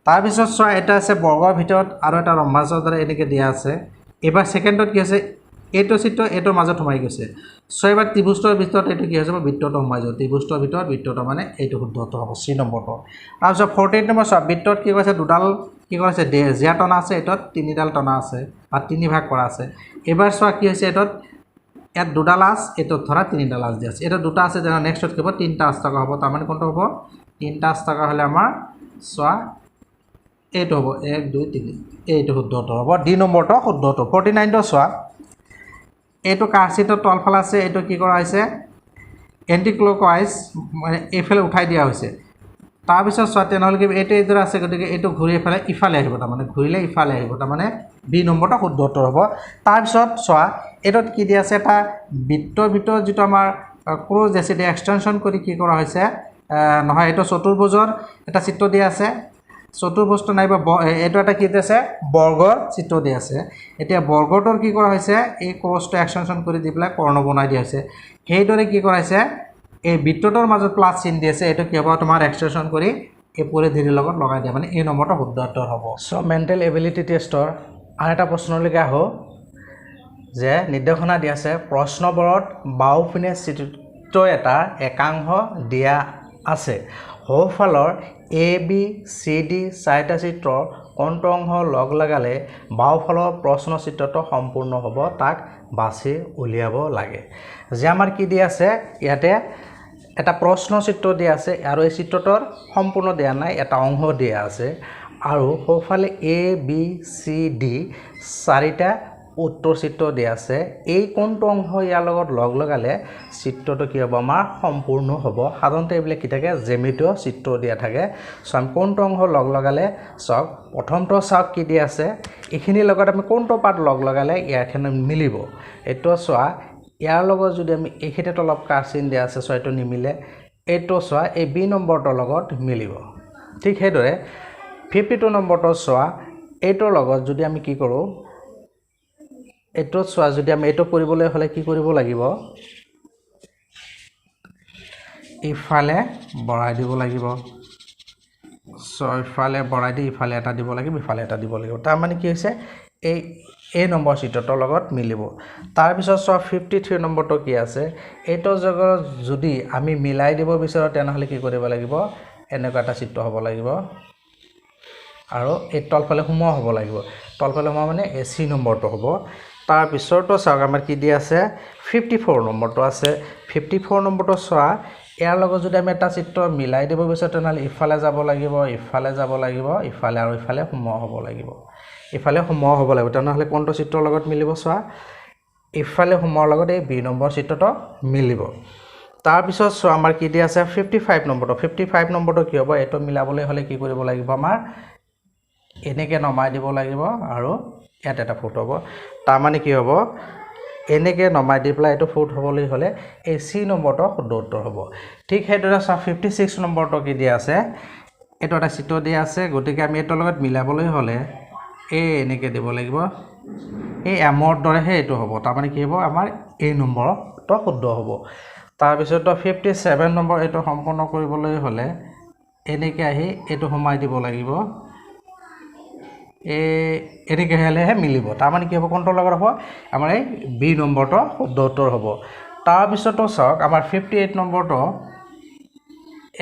তাৰপিছত চোৱা এটা আছে বৰ্গৰ ভিতৰত আৰু এটা ৰম্বাসৰ দৰে এনেকৈ দিয়া আছে এইবাৰ ছেকেণ্ডত কি আছে এইটো চিত্ৰ এইটোৰ মাজত সোমাই গৈছে চ' এইবাৰ ত্ৰিভুজটোৰ ভিতৰত এইটো কি হৈছে বৃত্তটো সোমাই যাব ত্ৰিভুজটোৰ ভিতৰত বৃত্তটো মানে এইটো শুদ্ধ উত্তৰ হ'ব চি নম্বৰটো তাৰপিছত 48 নম্বৰ চোৱা বৃত্তত কি কৈছে দুডাল কি কৰিছে জিয়া টনা আছে এইটোত তিনিডাল টনা আছে বা তিনি ভাগ কৰা আছে এইবাৰ চোৱা কি হৈছে এইটোত ইয়াত দুডাল আঁচ এইটোত ধৰা তিনিডাল আঁচ দিয়া আছে এইটো দুটা আছে যেনে নেক্সটত কি হ'ব তিনিটা আঁচ থকা হ'ব তাৰমানে কোনটো হ'ব তিনিটা আঁচ থকা হ'লে আমাৰ চোৱা এইটো হ'ব 1 2 3 এইটো শুদ্ধ উত্তৰ হ'ব ডি নম্বৰটো শুদ্ধ উত্তৰ 49টো চোৱা এইটো কাৰ্চিটৰ তলফালে আছে এইটো কি কৰা হৈছে এণ্টি ক্লকৱাইজ মানে এইফালে উঠাই দিয়া হৈছে তাৰপিছত চোৱা তেনেহ'লে কি এইটো এইদৰে আছে গতিকে এইটো ঘূৰি এইফালে ইফালে আহিব তাৰমানে ঘূৰিলে ইফালে আহিব তাৰমানে বি নম্বৰটো শুদ্ধ উত্তৰ হ'ব তাৰপিছত চোৱা এইটোত কি দিয়া আছে এটা বৃত্তৰ ভিতৰত যিটো আমাৰ ক্ৰছ আছে দিয়া এক্সটেনশ্যন কৰি কি কৰা হৈছে নহয় এইটো চতুৰ্ভুজৰ এটা চিত্ৰ দিয়া আছে চতুৰ্ভুজটো নাইবা এইটো এটা কি আছে বৰ্গৰ চিত্ৰ দিয়া আছে এতিয়া বৰ্গটোৰ কি কৰা হৈছে এই ক্ৰছটো এক্সটেনশ্যন কৰি দি পেলাই কৰ্ণ বনাই দিয়া হৈছে সেইদৰে কি কৰা হৈছে এই বৃত্তটোৰ মাজত প্লাছ চিন দি আছে এইটো কি হ'ব তোমাৰ এক্সটেনশ্যন কৰি এই পৰিধিৰ লগত লগাই দিয়া মানে এই নম্বৰটো শুদ্ধ উত্তৰ হ'ব চ' মেণ্টেল এবিলিটি টেষ্টৰ আন এটা প্ৰশ্নলৈকে আহোঁ যে নিৰ্দেশনা দিয়া আছে প্ৰশ্নবোৰত বাওঁপিনে চিত্ৰ এটা একাংশ দিয়া আছে সোঁফালৰ এ বি চি ডি চাৰিটা চিত্ৰৰ কোনটো অংশ লগ লগালে বাওঁফালৰ প্ৰশ্ন চিত্ৰটো সম্পূৰ্ণ হ'ব তাক বাছি উলিয়াব লাগে যে আমাৰ কি দিয়া আছে ইয়াতে এটা প্ৰশ্ন চিত্ৰ দিয়া আছে আৰু এই চিত্ৰটোৰ সম্পূৰ্ণ দিয়া নাই এটা অংশ দিয়া আছে আৰু সোঁফালে এ বি চি ডি চাৰিটা উত্তৰ চিত্ৰ দিয়া আছে এই কোনটো অংশ ইয়াৰ লগত লগ লগালে চিত্ৰটো কি হ'ব আমাৰ সম্পূৰ্ণ হ'ব সাধাৰণতে এইবিলাক কি থাকে জ্যামিতীয় চিত্ৰ দিয়া থাকে চ' আমি কোনটো অংশ লগ লগালে চাওক প্ৰথমটো চাওক কি দিয়া আছে এইখিনিৰ লগত আমি কোনটো পাৰ্ট লগ লগালে ইয়াৰখিনি মিলিব এইটো চোৱা ইয়াৰ লগত যদি আমি এইখিনিত অলপ কাচিন দিয়া আছে চোৱা এইটো নিমিলে এইটো চোৱা এই বি নম্বৰটোৰ লগত মিলিব ঠিক সেইদৰে 52 নম্বৰটো চোৱা এইটোৰ লগত যদি আমি কি কৰোঁ এইটো চোৱা যদি আমি এইটো কৰিবলৈ হ'লে কি কৰিব লাগিব ইফালে বঢ়াই দিব লাগিব ইফালে বঢ়াই দি ইফালে এটা দিব লাগিব ইফালে এটা দিব লাগিব তাৰমানে কি হৈছে এই নম্বৰ চিত্ৰটোৰ লগত মিলিব তাৰপিছত চোৱা 53 নম্বৰটো কি আছে এইটো জগত যদি আমি মিলাই দিব বিচাৰোঁ তেনেহ'লে কি কৰিব লাগিব এনেকুৱা এটা চিত্ৰ হ'ব লাগিব আৰু এই তলফালে সোমোৱা হ'ব লাগিব তলফালে সোমোৱা মানে এ চি নম্বৰটো হ'ব তাৰপিছতো চাওক আমাৰ কি দিয়া আছে 54 নম্বৰটো আছে 54 নম্বৰটো চোৱা ইয়াৰ লগত যদি আমি এটা চিত্ৰ মিলাই দিব বিচাৰোঁ তেনেহ'লে ইফালে যাব লাগিব ইফালে যাব লাগিব ইফালে আৰু ইফালে সোমোৱা হ'ব লাগিব ইফালে সোমোৱা হ'ব লাগিব তেনেহ'লে কোনটো চিত্ৰৰ লগত মিলিব চোৱা ইফালে সোমোৱাৰ লগত এই বি নম্বৰ চিত্ৰটো মিলিব তাৰপিছত চোৱা আমাৰ কি দিয়া আছে 55 নম্বৰটো কি হ'ব এইটো মিলাবলৈ হ'লে কি কৰিব লাগিব আমাৰ এনেকৈ নমাই দিব লাগিব আৰু ইয়াত এটা ফুট হ'ব তাৰমানে কি হ'ব এনেকৈ নমাই দি পেলাই এইটো ফুট হ'বলৈ হ'লে এই চি নম্বৰটো শুদ্ধ উত্তৰ হ'ব ঠিক সেইদৰে চোৱা 56 নম্বৰটো কি দিয়া আছে এইটো এটা চিত্ৰ দিয়া আছে গতিকে আমি এইটোৰ লগত মিলাবলৈ হ'লে এই এনেকৈ দিব লাগিব এই এমৰ দৰেহে এইটো হ'ব তাৰমানে কি হ'ব আমাৰ এই নম্বৰটো শুদ্ধ হ'ব তাৰপিছত 57 নম্বৰ এইটো সম্পূৰ্ণ কৰিবলৈ হ'লে এনেকৈ আহি এইটো সোমাই দিব লাগিব এনেকৈ হ'লেহে মিলিব তাৰমানে কি হ'ব কোনটোৰ লগত হ'ব আমাৰ এই বি নম্বৰটো শুদ্ধ উত্তৰ হ'ব তাৰপিছতো চাওক আমাৰ 58 নম্বৰটো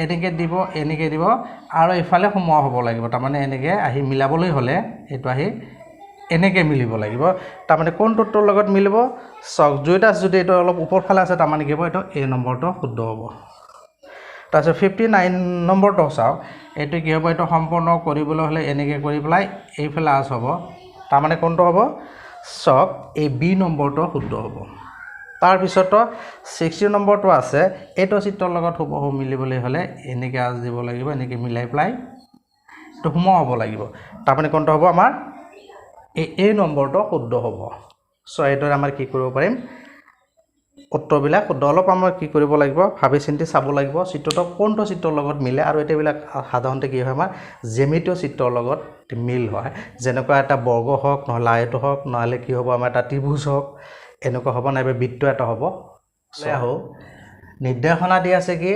এনেকৈ দিব আৰু ইফালে সোমোৱা হ'ব লাগিব তাৰমানে এনেকৈ আহি মিলাবলৈ হ'লে এইটো আহি এনেকৈ মিলিব লাগিব তাৰমানে কোনটোৰ লগত মিলিব চাওক জুইটাছ যদি এইটো অলপ ওপৰ ফালে আছে তাৰমানে কি হ'ব এইটো এ নম্বৰটো শুদ্ধ হ'ব তাৰপিছত 59 নম্বৰটো চাওক এইটো কি হ'ব এইটো সম্পূৰ্ণ কৰিবলৈ হ'লে এনেকৈ কৰি পেলাই এইফালে আছ হ'ব তাৰমানে কোনটো হ'ব চাওক এই বি নম্বৰটো শুদ্ধ হ'ব তাৰপিছত 60 নম্বৰটো আছে এইটো চিত্ৰৰ লগত হুবহু মিলিবলৈ হ'লে এনেকৈ আছ দিব লাগিব এনেকৈ মিলাই পেলাই এইটো সোমোৱা হ'ব লাগিব তাৰমানে কোনটো হ'ব আমাৰ এই নম্বৰটো শুদ্ধ হ'ব সো এইটোৰ আমাৰ কি কৰিব পাৰিম উত্তৰবিলাক শুদ্ধ অলপ আমাৰ কি কৰিব লাগিব ভাবি চিন্তি চাব লাগিব চিত্ৰটো কোনটো চিত্ৰৰ লগত মিলে আৰু এটাবিলাক সাধাৰণতে কি হয় আমাৰ জ্যামিতীয় চিত্ৰৰ লগত মিল হয় যেনেকুৱা এটা বৰ্গ হওক নহলে আয়ত হওক নহলে কি হ'ব আমাৰ এটা ত্ৰিভুজ হওক এনেকুৱা হ'ব নাইবা বৃত্ত এটা হ'ব আহো নিৰ্দেশনা দিয়া আছে কি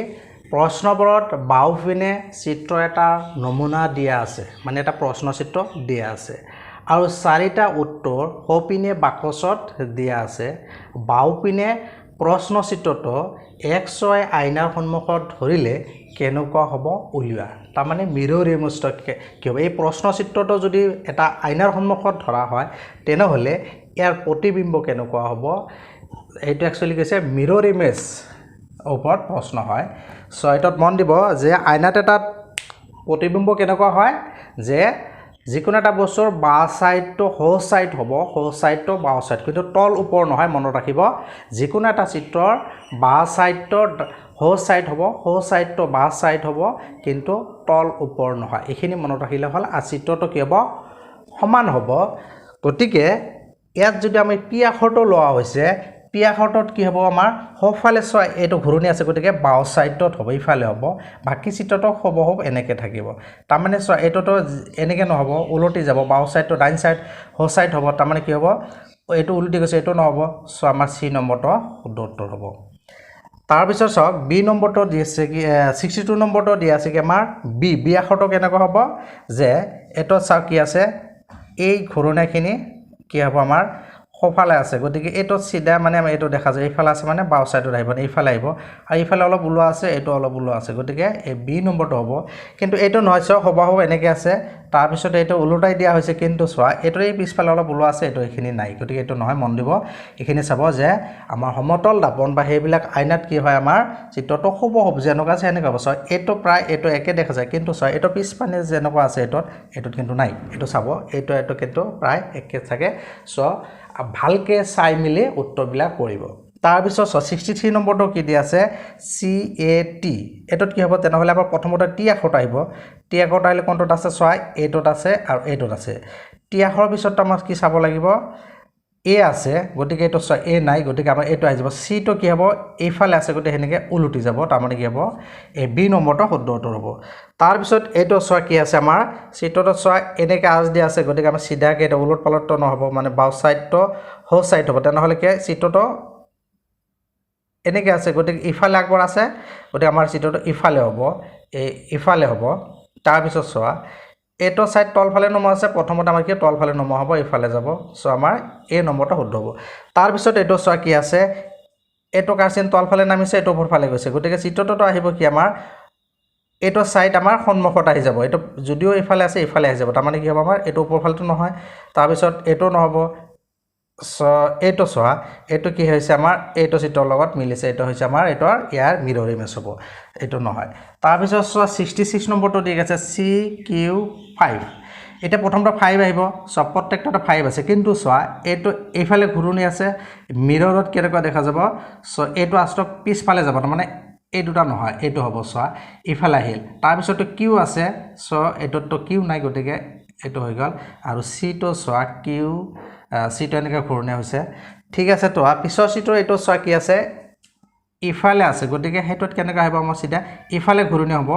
প্ৰশ্নবোৰত বাওঁপিনে চিত্ৰ এটা নমুনা দিয়া আছে মানে এটা প্ৰশ্ন চিত্ৰ দিয়া আছে আৰু চাৰিটা উত্তৰ সোঁপিনে বাকচত দিয়া আছে বাওঁপিনে প্ৰশ্ন চিত্ৰটো XY আইনাৰ সন্মুখত ধৰিলে কেনেকুৱা হ'ব উলিওৱা তাৰমানে মিৰৰ ইমেজ কি হ'ব এই প্ৰশ্ন চিত্ৰটো যদি এটা আইনাৰ সন্মুখত ধৰা হয় তেনেহ'লে ইয়াৰ প্ৰতিবিম্ব কেনেকুৱা হ'ব এইটো একচুৱেলি কৈছে মিৰৰ ইমেজ ওপৰত প্ৰশ্ন হয় সো এটাত মন দিব যে আইনাত এটা প্ৰতিবিম্ব কেনেকুৱা হয় যে যিকোনো এটা বস্তুৰ বাঁ সাইডটো হো সাইড হ'ব হো সাইডটো বাওঁ সাইড কিন্তু তল ওপৰ নহয় মনত ৰাখিব যিকোনো এটা চিত্ৰৰ বাঁ সাইডটো হো সাইড হ'ব হো সাইডটো বাঁ সাইড হ'ব কিন্তু তল ওপৰ নহয় এইখিনি মনত ৰাখিলে হ'ল আৰু চিত্ৰটো কি হ'ব সমান হ'ব গতিকে ইয়াত যদি আমি পি আখৰটো লোৱা হৈছে পি আখৰটোত কি হ'ব আমাৰ সোঁফালে ছয় এইটো ঘূৰণি আছে গতিকে বাওঁ সাইডত হ'ব ইফালে হ'ব বাকি চিত্ৰটো হ'ব এনেকৈ থাকিব তাৰমানে ছয় এইটোতো এনেকৈ নহ'ব উলটি যাব বাওঁ সাইডটো ডাইন সাইড হো সাইড হ'ব তাৰমানে কি হ'ব এইটো উলটি গৈছে এইটো নহ'ব সো আমাৰ সি নম্বৰটো শুদ্ধ উত্তৰ হ'ব তাৰপিছত চাওক বি নম্বৰটো দি আছে কি 62 নম্বৰটো দি আছে কি আমাৰ বি আখৰটো কেনেকুৱা হ'ব যে এইটো চাওক কি আছে এই ঘূৰণিখিনি কি হ'ব আমাৰ সোঁফালে আছে গতিকে এইটো সিধা মানে এইটো দেখা যায় এইফালে আছে মানে বাওঁ সাইডত আহিব এইফালে আহিব আৰু এইফালে অলপ ওলোৱা আছে এইটো অলপ ওলোৱা আছে গতিকে এই বি নম্বৰটো হ'ব কিন্তু এইটো নহয় চোৱা হ'ব এনেকৈ আছে তাৰপিছত এইটো ওলোটাই দিয়া হৈছে কিন্তু চোৱা এইটো এই পিছফালে অলপ ওলোৱা আছে এইটো এইখিনি নাই গতিকে এইটো নহয় মন দিব এইখিনি চাব যে আমাৰ সমতল দাপন বা সেইবিলাক আইনাত কি হয় আমাৰ চিত্ৰটো হ'ব যেনেকুৱা আছে এনেকুৱা হ'ব চোৱা এইটো প্ৰায় এইটো একে দেখা যায় কিন্তু চোৱা এইটো পিছফালে যেনেকুৱা আছে এইটোত কিন্তু নাই এইটো চাব এইটো কিন্তু প্ৰায় একে থাকে সো ভালকে চাই মিলি উত্তৰবিলাক কৰিব তাৰপিছত 63 নম্বৰটো কি দিয়া আছে CAT এটোত কি হ'ব তেনেহ'লে আমাৰ প্ৰথমতে টি আখৰটো আহিব টি আখৰটো আহিলে কোনটোত আছে চোৱা এইটোত আছে আৰু এইটোত আছে টি আখৰৰ পিছত আমাৰ কি চাব লাগিব এ আছে গতিকে এইটো চোৱা এ নাই গতিকে আমাৰ এইটো আহি যাব সি টো কি হ'ব এইফালে আছে গতিকে হেনেকে উলটি যাব তাৰমানে কি হ'ব এই বি নম্বৰটো শুদ্ধ উত্তৰ হ'ব তাৰপিছত এইটো চোৱা কি আছে আমাৰ চিত্ৰটো চোৱা এনেকে আজ দিয়া আছে গতিকে আমাৰ সিধাকে এটা উলট পালট নহ'ব মানে বাওঁ সাইডটো হো সাইড হ'ব তেনেহ'লে কি চিত্ৰটো এনেকে আছে গতিকে ইফালে আগৰ আছে গতিকে আমাৰ চিত্ৰটো ইফালে হ'ব ইফালে হ'ব তাৰপিছত চোৱা এইটো সাইড তলফালে নমা আছে প্ৰথমতে আমাৰ কি তলফালে নমা হ'ব ইফালে যাব সো আমাৰ এ নম্বৰটো শুদ্ধ হ'ব তাৰপিছত এইটো চোৱা কি আছে এইটো কাৰ্চিন তলফালে নামিছে এইটো ওপৰফালে গৈছে গতিকে চিত্ৰটোতো আহিব কি আমাৰ এইটো সাইড আমাৰ সন্মুখত আহি যাব এইটো যদিও ইফালে আছে ইফালে আহি যাব তাৰমানে কি হ'ব আমাৰ এইটো ওপৰফালেটো নহয় তাৰপিছত এইটো নহ'ব সো এইটো চোৱা এইটো কি হৈছে আমাৰ এইটো চিত্ৰৰ লগত মিলিছে এইটো হৈছে আমাৰ এইটোৰ ইয়াৰ মিৰৰ ইমেজ হ'ব এইটো নহয় তাৰপিছত চোৱা 66 নম্বৰটো দি আছে CQ5 এটা প্ৰথমটো 5 আহিব সব প্ৰত্যেকটা 5 আছে কিন্তু চোৱা এইটো এইফালে ঘূৰণি আছে মিৰৰত কেনেকুৱা দেখা যাব সো এইটো আষ্টক পিছফালে যাব মানে এই দুটা নহয় এইটো হ'ব চোৱা ইফালে আহিল তাৰপিছত কিউ আছে সো এইটোতো কিউ নাই গতিকে এইটো হৈ গ'ল আৰু সি টো চোৱা কিউ সিটো এনেকৈ ঘূৰণীয়া হৈছে ঠিক আছে তো পিছৰ চিত্ৰ এইটো চোৱা কি আছে ইফালে আছে গতিকে হেটোত কেনেকৈ আহিব আমাৰ সিধা ইফালে ঘূৰণীয়া হ'ব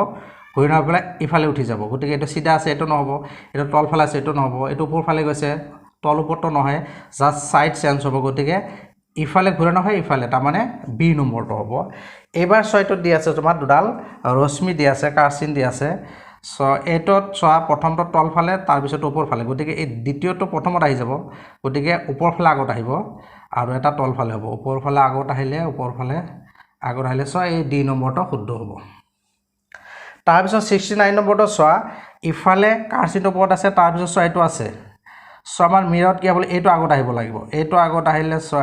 ঘূৰণীয়া হৈ পেলাই ইফালে উঠি যাব গতিকে এইটো সিধা আছে এইটো নহ'ব এইটো তলফালে আছে এইটো নহ'ব এইটো ওপৰফালে গৈছে তল ওপৰটো নহয় জাষ্ট সাইড চেঞ্জ হ'ব গতিকে ইফালে ঘূৰা নহয় ইফালে তাৰমানে বি নম্বৰটো হ'ব এইবাৰ ছয়টোত দি আছে তোমাৰ দুডাল ৰশ্মি দি আছে কাৰ্চিন দি আছে সো এইটোত চোৱা প্ৰথমটো তলফালে তাৰপিছত ওপৰফালে গতিকে এই দ্বিতীয়টো প্ৰথমত আহি যাব গতিকে ওপৰফালে আগত আহিব আৰু এটা তলফালে হ'ব ওপৰফালে আগত আহিলে ওপৰফালে আগত আহিলে চোৱা এই ডি নম্বৰটো শুদ্ধ হ'ব তাৰপিছত 69 নম্বৰটো চোৱা ইফালে কাৰ্চিনটো ওপৰত আছে তাৰপিছত চোৱা এইটো আছে সো আমাৰ মিৰত কি হ'ব এইটো আগত আহিব লাগিব এইটো আগত আহিলে সো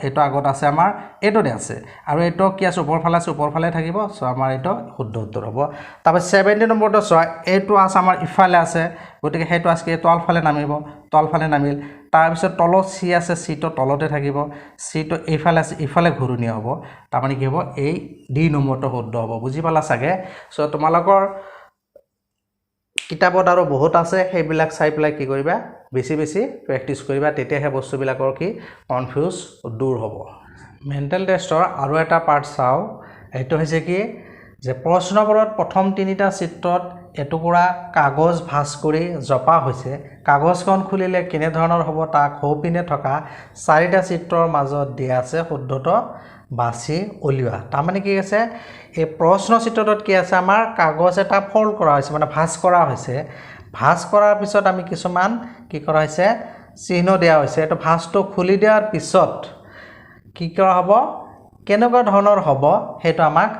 এইটো আগত আছে আমাৰ এইটোতে আছে আৰু এইটো কি আছে ওপৰ ফালে আছে ওপৰ ফালে থাকিব সো আমাৰ এইটো শুদ্ধ উত্তৰ হ'ব তাৰপৰা 70 নম্বৰটো চোৱা এইটো আছে আমাৰ ইফালে আছে গতিকে সেইটো আছে তলফালে নামিব তলফালে নামিল তাৰপিছত তলত সি আছে সিটো তলতে থাকিব সিটো এইফালে আছে ইফালে ঘূৰণীয়া হ'ব তাৰমানে কি হ'ব এই ডি নম্বৰটো শুদ্ধ হ'ব বুজি পালা চাগে সো তোমালোকৰ কিতাপত আৰু বহুত আছে সেইবিলাক চাই পেলাই কি কৰিবা বেছি বেছি প্ৰেক্টিছ কৰিবা তেতিয়াহে বস্তুবিলাকৰ কি কনফিউজ দূৰ হ'ব মেণ্টেল টেষ্টৰ আৰু এটা পাৰ্ট চাও এইটো হৈছে কি যে প্ৰশ্নবোৰত প্ৰথম তিনিটা চিত্ৰত এটুকুৰা কাগজ ভাঁজ কৰি জপা হৈছে কাগজখন খুলিলে কেনে ধৰণৰ হ'ব তাক সোঁপিনে থকা চাৰিটা চিত্ৰৰ মাজত দিয়া আছে শুদ্ধটো বাছি উলিওৱা তাৰমানে কি আছে এই প্ৰশ্ন চিত্ৰটোত কি আছে আমাৰ কাগজ এটা ফল্ড কৰা হৈছে মানে ভাঁজ কৰা হৈছে ভাঁজ কৰাৰ পিছত আমি কিছুমান কি কৰা হৈছে চিহ্ন দিয়া হৈছে এটা ভাঁজটো খুলি দিয়াৰ পিছত কি কৰা হ'ব কেনেকুৱা ধৰণৰ হ'ব হেতু আমাক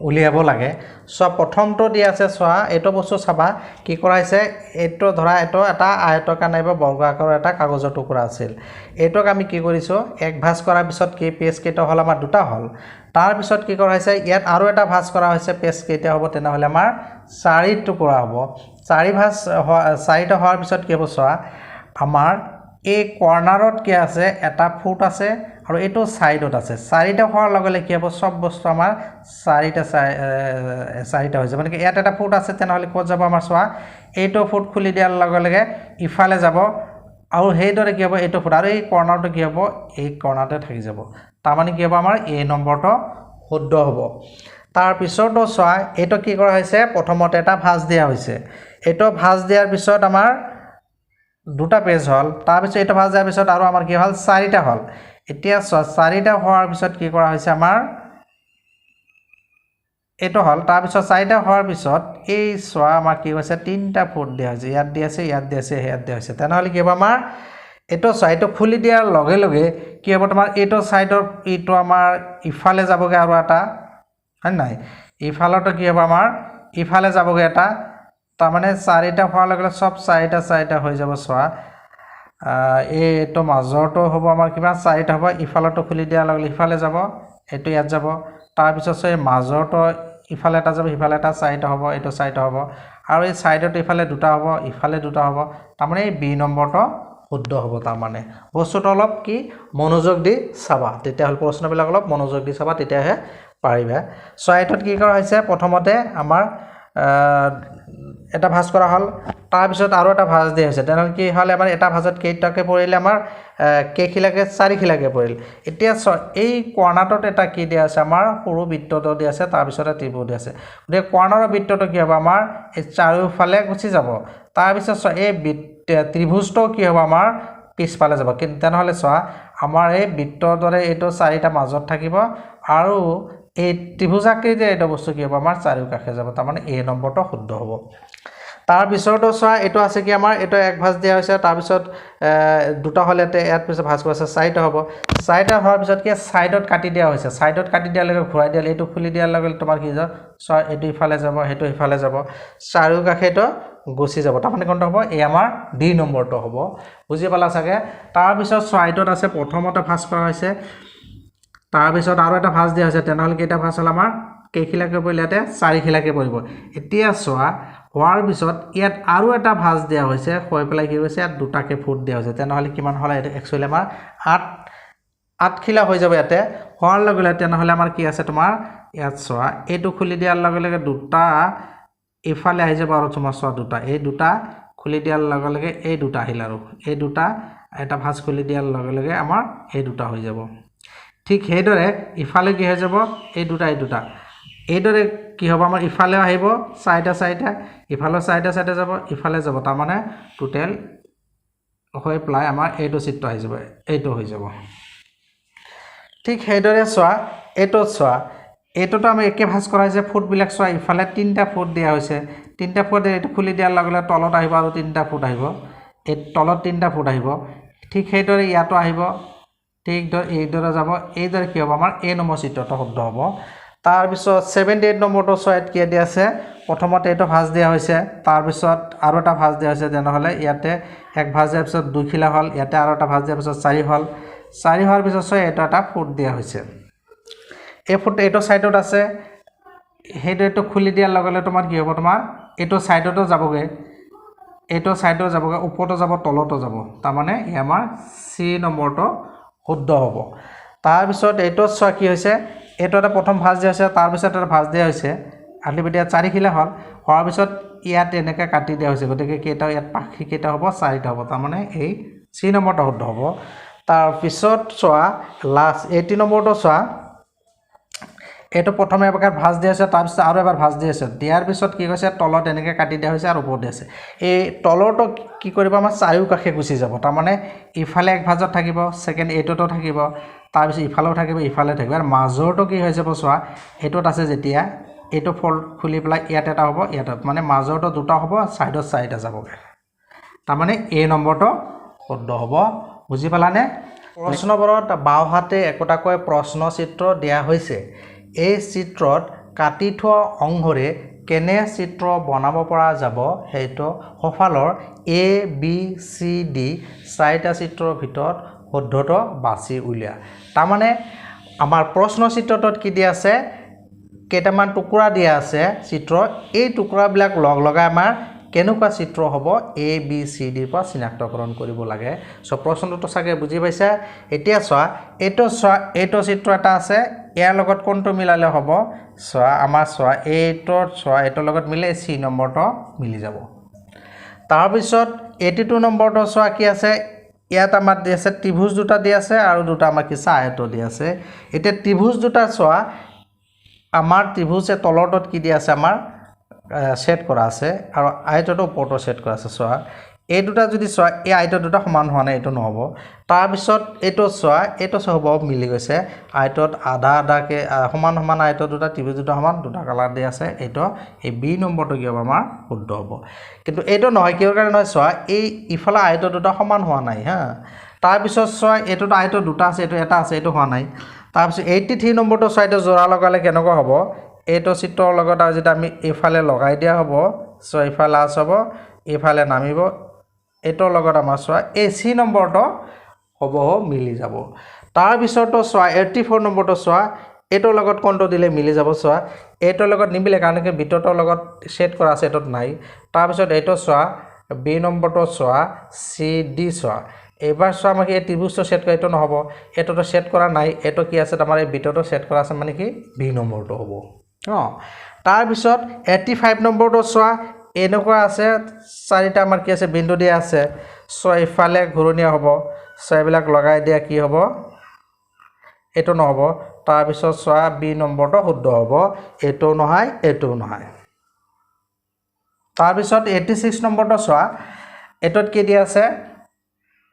উলিয়াব লাগে সো প্ৰথমটো দিয়া আছে চোৱা এইটো বস্তু চাবা কি কৰা হৈছে এইটো ধৰা এইটো এটা আয়তকাৰ নাইবা বৰ্গাকাৰৰ এটা কাগজৰ টুকুৰা আছিল এইটোক আমি কি কৰিছো এক ভাঁজ কৰাৰ পিছত কি পেজ কেইটা হল আমাৰ দুটা হল তাৰ পিছত কি কৰা হৈছে ইয়াত আৰু এটা ভাঁজ কৰা হৈছে পেজ কেইটা হ'ব তেনেহলে আমাৰ চাৰি টুকুৰা হ'ব চাৰি ভাঁজ চাৰিটা হোৱাৰ পিছত কি হ'ব চোৱা আমাৰ এই কৰ্নাৰত কি আছে এটা ফুট আছে আৰু এটো সাইডত আছে চাৰিটা হোৱাৰ লগে কি হ'ব সব বস্তু আমাৰ চাৰিটা হৈ যাব মানে ইয়াত এটা ফুট আছে তেনেহলে ক'ত যাব আমাৰ চোৱা এইটো ফুট খুলি দিয়াৰ লগে ইফালে যাব আৰু হেইদৰে কি হ'ব এইটো ফুট আৰু এই কৰ্নাৰটো কি হ'ব এই কৰ্নাৰতে থাকি যাব তাৰ মানে কি হ'ব আমাৰ এ নম্বৰটো শুদ্ধ হ'ব তাৰ পিছতো চোৱা এইটো কি কৰা হৈছে প্ৰথমতে এটা ভাঁজ দিয়া হৈছে এইটো ভাঁজ দিয়াৰ পিছত আমাৰ দুটা পেজ হল তাৰ পিছত এইটো ভাঁজ দিয়াৰ পিছত আৰু আমাৰ কি হল চাৰিটা হল এতিয়া চাৰিটা হোৱাৰ পিছত কি কৰা হৈছে আমাৰ এটো হল তাৰ পিছত চাৰিটা হোৱাৰ পিছত এই সোৱা আমাৰ কি হৈছে তিনটা ফুট দিয়া হৈছে ইয়াত দিয়া আছে ইয়াত দিয়া আছে ইয়াত দিয়া হৈছে তেনেহলে কি হ'ব আমাৰ এটো সাইডটো খুলি দিয়াৰ লগে কি হ'ব তোমাৰ এটো সাইডৰ ইটো আমাৰ ইফালে যাবগে আৰু এটা হয় নাই ইফালটো কি হ'ব আমাৰ ইফালে যাবগে এটা তাৰ মানে চাৰিটা হোৱাৰ লগে সব চাৰিটা হৈ যাব সোৱা এইটো মাজৰটো হ'ব আমাৰ কিবা চাৰিটা হ'ব ইফালটো খুলি দিয়াৰ লগে ইফালে যাব এটো ইয়াত যাব তাৰ পিছত সেই মাজৰটো ইফালে এটা যাব ইফালে এটা চাৰিটা হ'ব এটো চাৰিটা হ'ব আৰু এই সাইডত ইফালে দুটা হ'ব ইফালে দুটা হ'ব তাৰ মানে এই বি নম্বৰটো শুদ্ধ হ'ব তাৰ মানে বস্তুটো অলপ কি মনোযোগ দি চাবা তেতিয়া হল প্ৰশ্নবিলাক অলপ মনোযোগ দি চাবা তেতিয়াহে পাৰিবা ছয়টত কি কৰা হৈছে প্ৰথমতে আমাৰ এটা ভাঁজ কৰা হল তাৰ পিছত আৰু এটা ভাঁজ দিয়া হৈছে তেনেহলে কি হল আমাৰ এটা ভাঁজত কেইটাকে পৰিলে আমাৰ কেখিলাকে চাৰিখিলাকে পৰিল এতিয়া এই কৰ্ণাটত এটা কি দিয়া আছে আমাৰ সৰু বৃত্তটো দিয়া আছে তাৰ পিছত ত্ৰিভুজ দিয়া আছে গতিকে কৰ্ণাৰৰ বৃত্তটো কি হ'ব আমাৰ এই চাৰিওফালে গুচি যাব তাৰ পিছত এই ত্ৰিভুজটো কি হ'ব আমাৰ পিছফালে যাব কিন্তু তেনেহলে চোৱা আমাৰ এই বৃত্তৰ দৰে এইটো চাৰিটা মাজত থাকিব আৰু এই ত্ৰিভুজাকৃতিৰ এটা বস্তু কি হ'ব আমাৰ চাৰিওকাষে যাব তাৰ মানে এ নম্বৰটো শুদ্ধ হ'ব তাৰ পিছৰটো চোৱা এটো আছে কি আমাৰ এটো এক ভাঁজ দিয়া হৈছে তাৰ পিছত দুটা হলেতে ইয়াত পিছত ভাঁজ কৰা আছে চাৰিটা হ'ব চাৰিটা হোৱাৰ পিছত কি সাইডত কাটি দিয়া হৈছে সাইডত কাটি দিয়াৰ লগে ঘূৰাই দিয়ালে এটো খুলি দিয়াৰ লগে তোমাৰ কি যাব চোৱা এটো ইফালে যাব হেটো ইফালে যাব চাৰিওকাষেটো গুচি যাব তাৰ মানে কোনটো হ'ব এই আমাৰ ডি নম্বৰটো হ'ব বুজি পালা চাগে তাৰ পিছত সাইডত আছে প্ৰথমতে ভাঁজ কৰা হৈছে তাৰ পিছত আৰু এটা ভাঁজ দিয়া হৈছে তেনেহলে কেইটা ভাঁজ হল আমাৰ কেইখিলাকে পৰিল ইয়াতে চাৰিখিলাকে পৰিব এতিয়া চোৱা হোৱাৰ পিছত ইয়াত আৰু এটা ভাঁজ দিয়া হৈছে হৈ পেলাই কি হৈছে ইয়াত দুটাকে ফুট দিয়া হৈছে তেনেহলে কিমান হল একচুয়ালি আমাৰ 8 খিলা হৈ যাব ইয়াতে হোৱাৰ লগে তেনেহলে আমাৰ কি আছে তোমাৰ ইয়াত চোৱা এইটো খুলি দিয়াৰ লগে দুটা ইফালে আহি যাব আৰু তোমাৰ চোৱা দুটা এই দুটা খুলি দিয়াৰ লগে এই দুটা আহিল আৰু এই দুটা এটা ভাঁজ খুলি দিয়াৰ লগে আমাৰ এই দুটা হৈ যাব ঠিক হেইদৰে ইফালে কি হৈ যাব এই দুটা এইদৰে কি হ'ব আমাৰ ইফালে আহিব চাৰিটা ইফালে চাৰিটা যাব ইফালে যাব তাৰ মানে টোটাল হৈ প্লাই আমাৰ এইটো চিত্ৰ আহি যাব এইটো হৈ যাব ঠিক হেইদৰে চোৱা এইটোতো আমি একে ভাঁজ কৰা হৈছে ফুট বিলাক চোৱা ইফালে তিনটা ফুট দিয়া হৈছে তিনটা ফুট এইটো খুলি দিয়াৰ লগে তলত আহিব আৰু তিনটা ফুট আহিব এই তলত তিনটা ফুট আহিব ঠিক হেইদৰে ইয়াতো আহিব ঠিক এইদৰে যাব এইদৰে কি হ'ব আমাৰ এ নম্বৰ চিত্ৰটো শুদ্ধ হ'ব তাৰ পিছত 78 নম্বৰটো চোৱাত কি দিয়া আছে প্ৰথমতে এইটো ভাঁজ দিয়া হৈছে তাৰপিছত আৰু এটা ভাঁজ দিয়া হৈছে তেনেহ'লে ইয়াতে এক ভাঁজ দিয়াৰ পিছত 2 খিলা হ'ল ইয়াতে আৰু এটা ভাঁজ দিয়াৰ পিছত 4 হ'ল 4 হোৱাৰ পিছত এইটো এটা ফুট দিয়া হৈছে এই ফুট এইটো সাইডত আছে হেইটো খুলি দিয়াৰ লগে লগে তোমাৰ কি হ'ব তোমাৰ এইটো সাইডতো যাবগে এইটো সাইডত যাবগে ওপৰতো যাব তলতো যাব তাৰ মানে ই আমাৰ সি নম্বৰটো শুদ্ধ হ'ব তাৰ পিছত এইটো চোৱা কি হৈছে এইটো এটা প্ৰথম ভাঁজ দিয়া হৈছে তাৰ পিছত এটা ভাঁজ দিয়া হৈছে আল্টিমেটলি 4 খিলা হ'ল হোৱাৰ পিছত ইয়াত এনেকৈ কাটি দিয়া হৈছে গতিকে কেইটা ইয়াত পাখি কেইটা হ'ব 4টা হ'ব তাৰ মানে এই সি নম্বৰটো শুদ্ধ হ'ব তাৰ পিছত চোৱা লাষ্ট 80 নম্বৰটো চোৱা এইটো প্ৰথমে এবাৰ ভাঁজ দিয়া হৈছে তাৰ পিছত আৰু এবাৰ ভাঁজ দিয়া হৈছে দিয়াৰ পিছত কি কৈছে তলত এনেকৈ কাটি দিয়া হৈছে আৰু ওপৰত দিয়া হৈছে এই তলৰটো কি কৰিব আমাৰ চাৰিও কাষে গুচি যাব তাৰ মানে ইফালে এক ভাঁজত থাকিব সেকেন্ড এইটোতো থাকিব তাৰ পিছত ইফালেও থাকিব ইফালে থাকিব আৰু মাজৰটো কি হৈ যাব চোৱা এইটোত আছে যেতিয়া এইটো ফল্ড খুলি পেলাই ইয়াত এটা হ'ব ইয়াত মানে মাজৰটো দুটা হ'ব সাইডত 4টা যাবগে তাৰ মানে এ নম্বৰটো শুদ্ধ হ'ব বুজি পালানে প্ৰশ্নবোৰত বাওহাতে একোটাকৈ প্ৰশ্ন চিত্ৰ দিয়া হৈছে এই চিত্ৰত কাটি থোৱা অংশৰে কেনে চিত্ৰ বনাব পৰা যাব হেইটো সফালৰ এ বি সি ডি 4টা চিত্ৰৰ ভিতৰত শুদ্ধটো বাছি উলিয়া তাৰ মানে আমাৰ প্ৰশ্ন চিত্ৰটোত কি দিয়া আছে কেইটামান টুকুৰা দিয়া আছে চিত্ৰ এই টুকুৰাবিলাক লগ লগাই আমাৰ কেনেকুৱা চিত্ৰ হ'ব এ বি সি ডিৰ পৰা চিনাক্তকৰণ কৰিব লাগে সো প্ৰশ্নটো চাগে বুজি পাইছা এতিয়া চোৱা এইটো চিত্ৰ এটা আছে ইয়াৰ লগত কোনটো মিলালে হ'ব চোৱা আমাৰ চোৱা এইটোৰ লগত মিলে সি নম্বৰটো মিলি যাব তাৰ পিছত 82 নম্বৰটো চোৱা কি আছে ইয়াত আমাৰ দি আছে ত্ৰিভুজ দুটা দি আছে আৰু দুটা আমাৰ কি আয়ত দি আছে এতিয়া ত্ৰিভুজ দুটা চোৱা আমাৰ ত্ৰিভুজে তলৰটোত কি দি আছে আমাৰ সেট কৰা আছে আৰু আয়তটো ওপৰটো সেট কৰা আছে চোৱা এই দুটা যদি চোৱা এই আয়ত দুটা সমান হোৱা নাই এইটো নহব তাৰ পিছত এইটো চোৱা হ'ব মিলি গৈছে আয়তত আধা আধাকে সমান সমান আয়ত দুটা ত্ৰিভুজ দুটা সমান দুটা কালাৰ দি আছে এইটো এই বি নম্বৰটো কি হ'ব আমাৰ শুদ্ধ হ'ব কিন্তু এইটো নহয় কিহৰ কাৰণে নহয় চোৱা এই ইফালে আয়ত দুটা সমান হোৱা নাই হা তাৰ পিছত চোৱা এইটো আয়ত দুটা আছে এইটো এটা আছে এইটো হোৱা নাই তাৰ পিছত 83 নম্বৰটো চোৱা এইটো জোৰা লগালে কেনেকুৱা হ'ব এইটো চিত্ৰৰ লগত আৰু যেটা আমি ইফালে লগাই দিয়া হ'ব সো ইফালে আছ হ'ব ইফালে নামিব এইটোৰ লগত আমাৰ চোৱা এই সি নম্বৰটো হ'ব মিলি যাব তাৰ পিছতো চোৱা 84 নম্বৰটো চোৱা এইটোৰ লগত কোনটো দিলে মিলি যাব চোৱা এইটোৰ লগত নিমিলে কাৰণ কি বিটৰ লগত সেট কৰা আছে এটোত নাই তাৰ পিছত এইটো চোৱা বি নম্বৰটো চোৱা সি ডি চোৱা এবাৰ চোৱা আমাক এই ত্ৰিভুজটো সেট কৰা এইটো নহব এটোটো সেট কৰা নাই এটো কি আছে আমাৰ এই বিটটো সেট কৰা আছে মানে কি বি নম্বৰটো হ'ব তাৰ পিছত 85 নম্বৰটো চোৱা এনেকুৱা আছে 4টা আমাৰ কি আছে বিন্দু দিয়া আছে সো ইফালে ঘূৰণীয়া হ'ব সো এইবিলাক লগাই দিয়া কি হ'ব এটো নহব তাৰ পিছত চোৱা বি নম্বৰটো শুদ্ধ হ'ব এটো নহয় তাৰ পিছত 86 নম্বৰটো চোৱা এটোত কি দিয়া আছে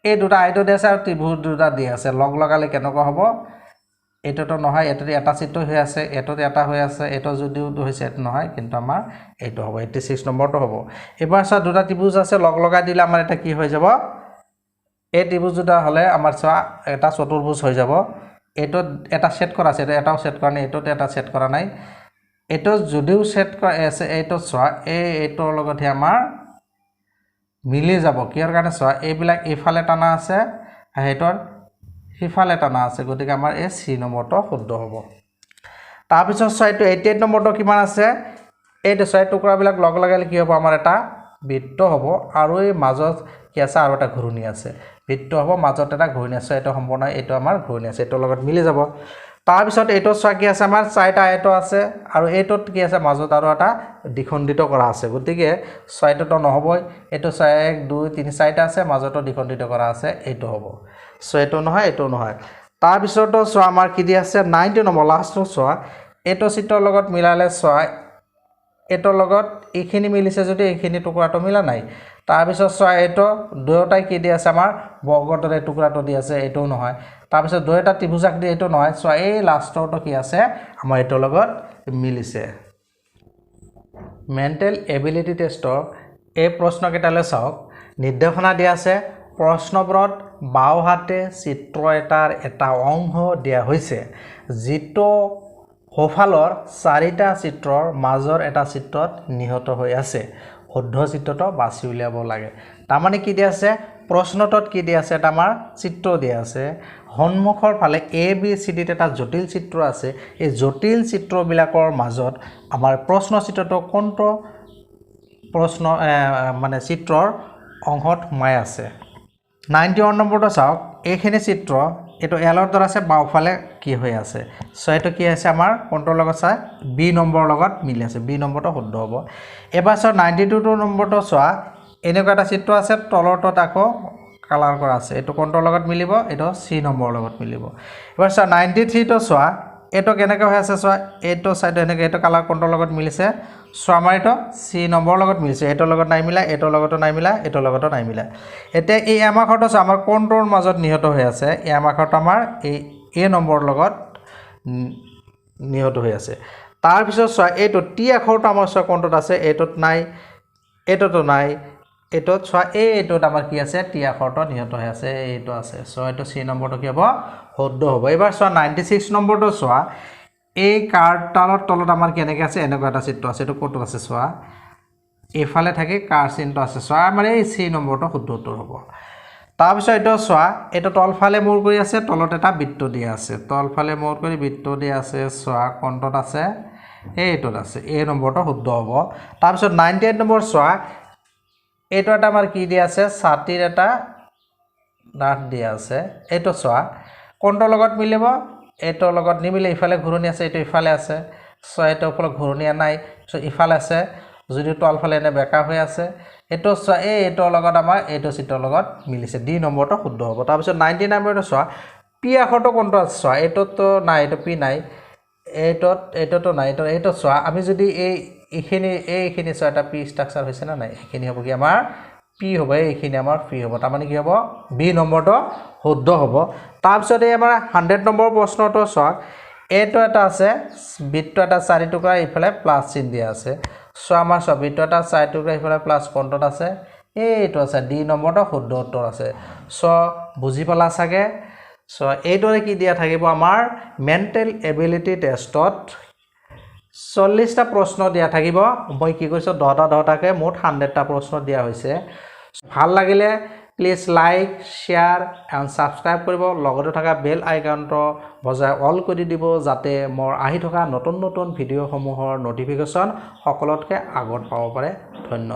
এই দুটা আয়ত দি আছে আৰু ত্ৰিভুজ দুটা দি আছে লগ লগালে কেনেকুৱা হ'ব এটোটো নহয় এটোতে এটা চিত্ৰ হৈ আছে এটোতে এটা হৈ আছে এটো যদিও হৈছে এটো নহয় কিন্তু আমাৰ এটো হ'ব 86 নম্বৰটো হ'ব এবাৰ চোৱা দুটা ত্ৰিভুজ আছে লগ লগাই দিলে আমাৰ এটা কি হৈ যাব এই ত্ৰিভুজ দুটা হলে আমাৰ চোৱা এটা চতুৰ্ভুজ হৈ যাব এটো এটা সেট কৰা আছে এটাও সেট কৰা নাই এটোতে এটা সেট কৰা নাই এটো যদিও সেট কৰা আছে এটো চোৱা এইটোৰ লগতহে আমাৰ মিলি যাব কিহৰ কাৰণে চোৱা এইবিলাক ইফালে টানা আছে হেইটোৰ সিফালে টানা আছে গতিকে আমাৰ এই সি নম্বৰটো শুদ্ধ হ'ব তাৰ পিছত চোৱা এইটো 88 নম্বৰটো কিমান আছে এইটো ছয় টুকুৰাবিলাক লগ লগালে কি হ'ব আমাৰ এটা বৃত্ত হ'ব আৰু এই মাজত কি আছে আৰু এটা ঘূৰণি আছে বৃত্ত হ'ব মাজত এটা ঘূৰণি আছে এটা সম্পূৰ্ণ এইটো আমাৰ ঘূৰণি আছে এটোৰ লগত মিলি যাব তাৰ পিছত এইটো চোৱা কি আছে আমাৰ 4টা আয়ত আছে আৰু এইটোত কি আছে মাজত আৰু এটা দ্বিখণ্ডিত কৰা আছে গতিকে 6টো নহবই এইটো 1 2 3 4টা আছে মাজতো দ্বিখণ্ডিত কৰা আছে এইটো হ'ব সো এইটো নহয় তাৰ পিছতো চোৱা আমাৰ কি দি আছে 90 নম্বৰ লাষ্টটো চোৱা এইটো চিত্ৰৰ লগত মিলালে চোৱা এটোৰ লগত এইখিনি মিলিছে যদি এইখিনি টুকুৰাটো মিলা নাই তাৰ পিছত চোৱা এইটো দুয়োটাই কি দি আছে আমাৰ বৰ্গৰ টুকুৰাটো দি আছে এইটো নহয় তাৰ পিছত দুয়োটা ত্ৰিভুজাক দি এইটো নহয় চোৱা এই লাষ্টৰটো কি আছে আমাৰ এইটোৰ লগত মিলিছে মেণ্টেল এবিলিটি টেষ্টৰ এই প্ৰশ্নকেইটালৈ চাওক নিৰ্দেশনা দিয়া আছে প্ৰশ্নবোৰত বাওহাতে চিত্ৰ এটাৰ এটা অংশ দিয়া হৈছে যিটো সোঁফালৰ 4টা চিত্ৰৰ মাজৰ এটা চিত্ৰত নিহত হৈ আছে শুদ্ধ চিত্ৰটো বাছি উলিয়াব লাগে তাৰমানে কি দিয়া আছে প্ৰশ্নটোত কি দিয়া আছে এটা আমাৰ চিত্ৰ দিয়া আছে সন্মুখৰ ফালে এ বি সি ডি এটা জটিল চিত্ৰ আছে এই জটিল চিত্ৰবিলাকৰ মাজত আমাৰ প্ৰশ্ন চিত্ৰটো কোনটো প্ৰশ্ন মানে চিত্ৰৰ অংশত সোমাই আছে 91 নম্বৰটো চাওক এইখিনি চিত্ৰ এটো এলৰ দ্বাৰা আছে বাওফালে কি হৈ আছে সো এটো কি আছে আমাৰ কোনটোৰ লগত চাই বি নম্বৰ লগত মিলি আছে বি নম্বৰটো শুদ্ধ হ'ব এবাৰ চাও 92 নম্বৰটো চোৱা এনেকুৱা এটা চিত্ৰ আছে তলৰটোত আকৌ কালাৰ কৰা আছে এটো কোনটোৰ লগত মিলিব এটো সি নম্বৰৰ লগত মিলিব এবাৰ চাও 93 টো চোৱা এটো কেনেকৈ হৈ আছে চোৱা এটো সাইড এনেকৈ এটো কালাৰ কোনটোৰ লগত মিলিছে সো আমাৰ এটো সি নম্বৰৰ লগত মিলিছে এটোৰ লগত নাই মিলা এটোৰ লগতো নাই মিলা এটোৰ লগতো নাই মিলা এতিয়া এই আমাখৰটো আমাৰ কোনটোৰ মাজত নিহত হৈ আছে এই আমাখৰটো আমাৰ এই এ নম্বৰৰ লগত নিহত হৈ আছে তাৰ পিছত চোৱা এটো টি আখৰটো আমাৰ চোৱা কোনটোত আছে এটোত নাই এটোতো নাই এটোত চোৱা এটোত আমাৰ কি আছে টি আখৰটো নিহত হৈ আছে এটো আছে সো এটো সি নম্বৰটো কি হ'ব শুদ্ধ হ'ব এবাৰ চোৱা 96 নম্বৰটো চোৱা এই কাৰ্ডটালৰ তলত আমাৰ কেনেকৈ আছে এনেকুৱা এটা চিত্ৰ আছে এটো ক'ত আছে চোৱা এফালে থাকে কাৰ চিনটো আছে চোৱা মানে এই সি নম্বৰটো শুদ্ধ উত্তৰ হ'ব তাৰ পিছত এটো চোৱা এটো তলফালে মূৰ কৰি আছে তলত এটা বৃত্ত দিয়া আছে তলফালে মূৰ কৰি বৃত্ত দিয়া আছে চোৱা কোনটোত আছে এইটোত আছে এ নম্বৰটো শুদ্ধ হ'ব তাৰ পিছত 98 নম্বৰ চোৱা এটো এটা আমাৰ কি দিয়া আছে ছাতিৰ এটা ডাঠ দিয়া আছে এটো চোৱা কোনটোৰ লগত মিলিব এটোৰ লগত নিমিলে ইফালে ঘূৰণি আছে এটো ইফালে আছে সো এটো ওপৰত ঘূৰণিয়া নাই সো ইফালে আছে যদি তলফালে এনে বেকা হৈ আছে এটো চোৱা এটোৰ লগত আমাৰ এটো চিত্ৰৰ লগত মিলিছে ডি নম্বৰটো শুদ্ধ হ'ব তাৰ পিছত 99 নম্বৰটো চোৱা পি আখৰটো কোনটো আছে চোৱা এটোতো নাই এটো পি নাই এটোতো নাই এটো চোৱা আমি যদি এইখিনি চোৱা এটা পি ষ্ট্ৰাকচাৰ হৈছে না নাই এইখিনি হ'ব কি আমাৰ পি হ'ব এইখিনি আমাৰ পি হ'ব তাৰ মানে কি হ'ব বি নম্বৰটো শুদ্ধ হ'ব তাৰ পিছত এই আমাৰ 100 নম্বৰ প্ৰশ্নটো চোৱা এটো এটা আছে বৃত্ত এটা 4 টুকুৰা ইফালে প্লাস চিন দিয়া আছে সো আমাৰ সব বৃত্ত এটা 4 টুকুৰা ইফালে প্লাস কোনটোত আছে এইটো আছে ডি নম্বৰটো শুদ্ধ উত্তৰ আছে সো বুজি পালা সাগে সো এইটোৰে কি দিয়া থাকিব আমাৰ মেন্টাল এবিলিটি টেষ্টত 40টা প্ৰশ্ন দিয়া থাকিব মই কি কৈছো 10টাকে মোট 100টা প্ৰশ্ন দিয়া হৈছে ভাল লাগিলে please like share and subscribe কৰিব লগতে থকা বেল আইকনটো বজাই অল কৰি দিব যাতে মোৰ আহি থকা নতুন নতুন ভিডিঅ' সমূহৰ নটিফিকেশন সকলোতকৈ আগত পাব পাৰে ধন্যবাদ